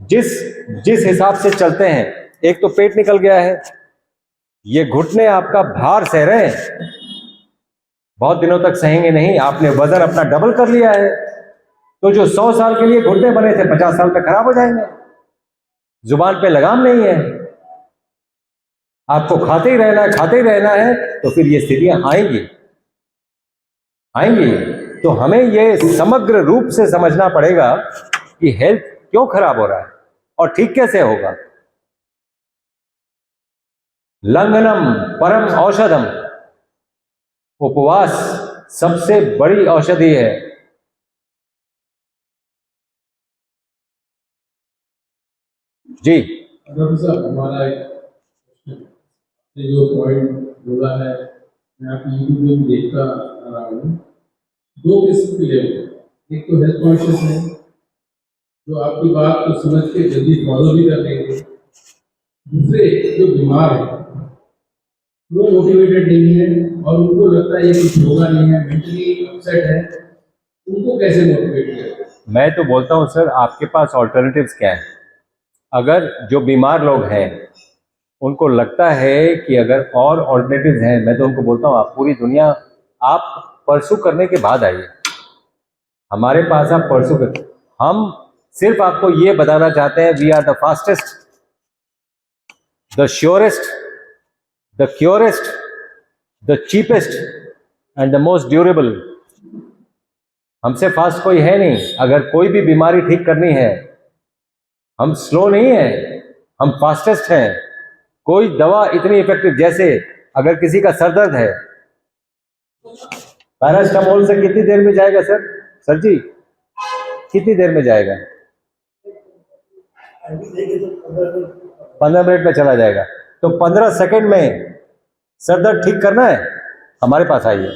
जिस हिसाब से चलते हैं, एक तो पेट निकल गया है, ये घुटने आपका भार सह रहे हैं, बहुत दिनों तक सहेंगे नहीं। आपने वजन अपना डबल कर लिया है, तो जो 100 साल के लिए घुटने बने थे 50 साल पे खराब हो जाएंगे। जुबान पे लगाम नहीं है, आपको खाते ही रहना है, खाते ही रहना है, तो फिर ये स्थितियां आएंगी। तो हमें ये समग्र रूप से समझना पड़ेगा कि हेल्थ क्यों खराब हो रहा है और ठीक कैसे होगा। लंघनम परम औषधम, उपवास सबसे बड़ी औषधि है। जी, डॉक्टर साहब, हमारा एक ये जो पॉइंट बोला है, मैं आपकी यूट्यूब में भी देखता आ रहा हूँ। 2 किस्म के लोग, एक तो हेल्थ कॉन्शियस है जो आपकी बात को समझ के जल्दी फॉलो भी कर लेंगे। दूसरे जो बीमार है वो मोटिवेटेड नहीं है और उनको लगता है ये कुछ होगा नहीं है, मेंटली अपसेट है, उनको कैसे मोटिवेट करें? मैं तो बोलता हूं सर, आपके पास ऑल्टरनेटिव्स क्या है? अगर जो बीमार लोग हैं उनको लगता है कि अगर और ऑल्टरनेटिव्स हैं, मैं तो उनको बोलता हूं आप पूरी दुनिया आप परसू करने के बाद आइए हमारे पास। आप परसू कर, हम सिर्फ आपको ये बताना चाहते हैं, we are the fastest, the surest, the curest, the cheapest and the most durable. हमसे फास्ट कोई है नहीं। अगर कोई भी बीमारी ठीक करनी है, हम स्लो नहीं है, हम फास्टेस्ट हैं। कोई दवा इतनी इफेक्टिव, जैसे अगर किसी का सर दर्द है, पैरास्टामोल से कितनी देर में जाएगा सर? सर जी, कितनी देर में जाएगा? 15 मिनट में चला जाएगा। तो 15 सेकंड में सर दर्द ठीक करना है, हमारे पास आइए।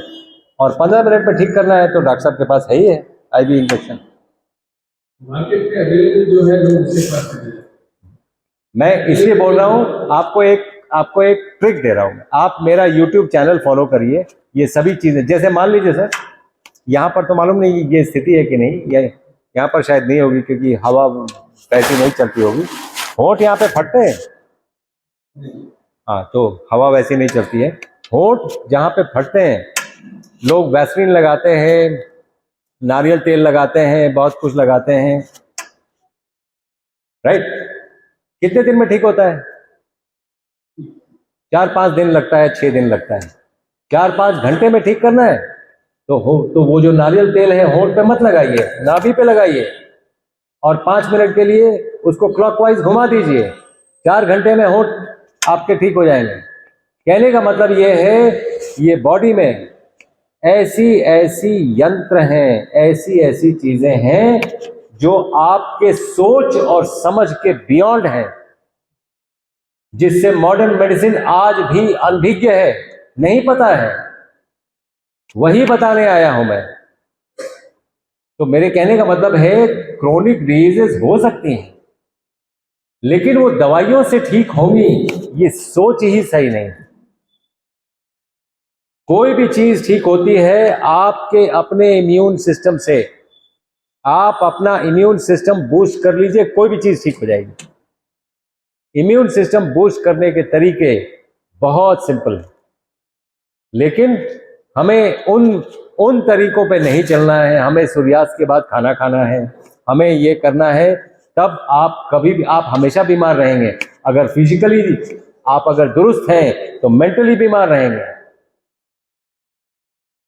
और 15 मिनट में ठीक करना है तो डॉक्टर साहब के पास है ही है IV इंजेक्शन। मार्केट में अवेलेबल जो है लोग उसे पास करें। मैं इसलिए बोल रहा हूं, आपको एक ट्रिक दे रहा हूं। आप मेरा YouTube चैनल फॉलो करिए। ये सभी चीजें, जैसे मान लीजिए सर, यहाँ पर तो मालूम नहीं ये स्थिति है कि नहीं, यहाँ पर शायद नहीं होगी क्योंकि हवा वैसी नहीं चलती होगी। होंठ यहाँ पे फटते हैं, हाँ, तो हवा वैसी नहीं चलती है। होंठ जहाँ पे फटते हैं, लोग वैसलीन लगाते हैं, नारियल तेल लगाते हैं, बहुत कुछ लगाते हैं, राइट? कितने दिन में ठीक होता है? 4-5 दिन लगता है, 6 दिन लगता है। 4-5 घंटे में ठीक करना है तो वो जो नारियल तेल है होंठ पे मत लगाइए, नाभि पे लगाइए और 5 मिनट के लिए उसको क्लॉकवाइज घुमा दीजिए। 4 घंटे में होंठ आपके ठीक हो जाएंगे। कहने का मतलब ये है, ये बॉडी में ऐसी ऐसी यंत्र हैं, ऐसी ऐसी चीजें हैं जो आपके सोच और समझ के बियॉन्ड हैं, जिससे मॉडर्न मेडिसिन आज भी अनभिज्ञ है, नहीं पता है। वही बताने आया हूं मैं। तो मेरे कहने का मतलब है, क्रोनिक डिजीजेस हो सकती हैं लेकिन वो दवाइयों से ठीक होंगी, ये सोच ही सही नहीं। कोई भी चीज ठीक होती है आपके अपने इम्यून सिस्टम से। आप अपना इम्यून सिस्टम बूस्ट कर लीजिए, कोई भी चीज ठीक हो जाएगी। इम्यून सिस्टम बूस्ट करने के तरीके बहुत सिंपल हैं, लेकिन हमें उन तरीकों पे नहीं चलना है। हमें सूर्यास्त के बाद खाना खाना है, हमें ये करना है, तब आप कभी भी, आप हमेशा बीमार रहेंगे। अगर फिजिकली आप अगर दुरुस्त हैं तो मेंटली बीमार रहेंगे।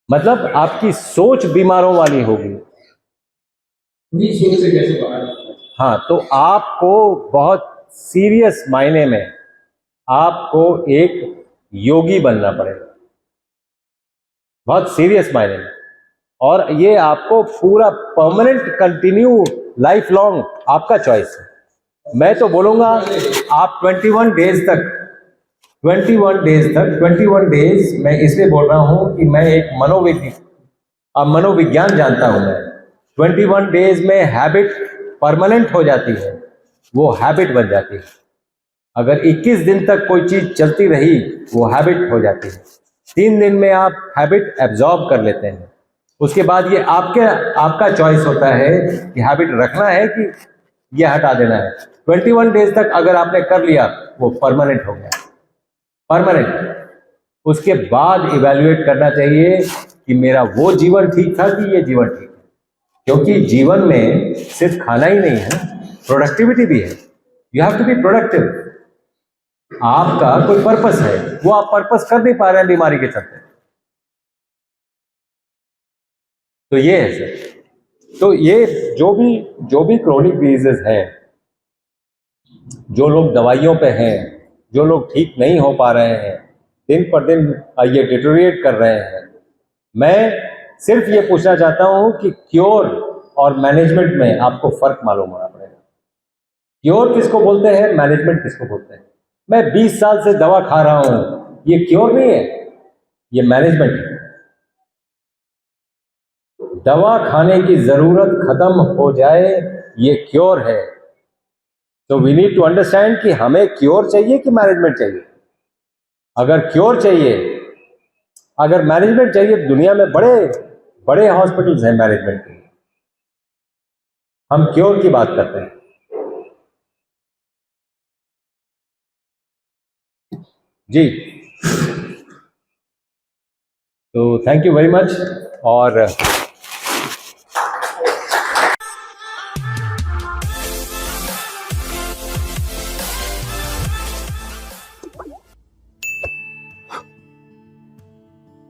मतलब आपकी सोच बीमारों वाली होगी। उन्हीं सोच से कैसे बाहर आना है? हाँ, तो आपको बहुत सीरियस मायने में आपको एक योगी बनना पड़ेगा, बहुत सीरियस मायने में। और ये आपको पूरा परमानेंट कंटिन्यू लाइफ लॉन्ग आपका चॉइस है। मैं तो बोलूंगा आप 21 डेज तक 21 डेज, मैं इसलिए बोल रहा हूं कि मैं एक मनोविज्ञान जानता हूं मैं। 21 डेज में हैबिट परमानेंट हो जाती है, वो हैबिट बन जाती है। अगर 21 दिन तक कोई चीज चलती रही, वो हैबिट हो जाती है। 3 दिन में आप हैबिट एब्जॉर्ब कर लेते हैं। उसके बाद ये आपका चॉइस होता है कि हैबिट रखना है कि ये हटा देना है। 21 डेज तक अगर आपने कर लिया, वो परमानेंट हो गया, परमानेंट। उसके बाद इवैल्यूएट करना चाहिए कि मेरा वो जीवन ठीक था कि ये जीवन ठीक है। क्योंकि जीवन में सिर्फ खाना ही नहीं है, प्रोडक्टिविटी भी है। You have to be productive. आपका कोई पर्पस है, वो आप पर्पस कर नहीं पा रहे हैं बीमारी के चलते। तो ये है सर। तो ये जो भी क्रोनिक डिजीजेस हैं, जो लोग दवाइयों पे हैं, जो लोग ठीक नहीं हो पा रहे हैं, दिन पर दिन ये डिटोरिएट कर रहे हैं, मैं सिर्फ ये पूछना चाहता हूं कि क्योर और मैनेजमेंट में आपको फर्क मालूम होना पड़ेगा। क्योर किसको बोलते हैं, मैनेजमेंट किसको बोलते हैं। मैं 20 साल से दवा खा रहा हूं, ये क्योर नहीं है, ये मैनेजमेंट है। दवा खाने की जरूरत खत्म हो जाए, ये क्योर है। तो वी नीड टू अंडरस्टैंड कि हमें क्योर चाहिए कि मैनेजमेंट चाहिए। अगर क्योर चाहिए, अगर मैनेजमेंट चाहिए, दुनिया में बड़े बड़े हॉस्पिटल्स हैं मैनेजमेंट के। हम क्योर की बात करते हैं। जी, तो थैंक यू वेरी मच। और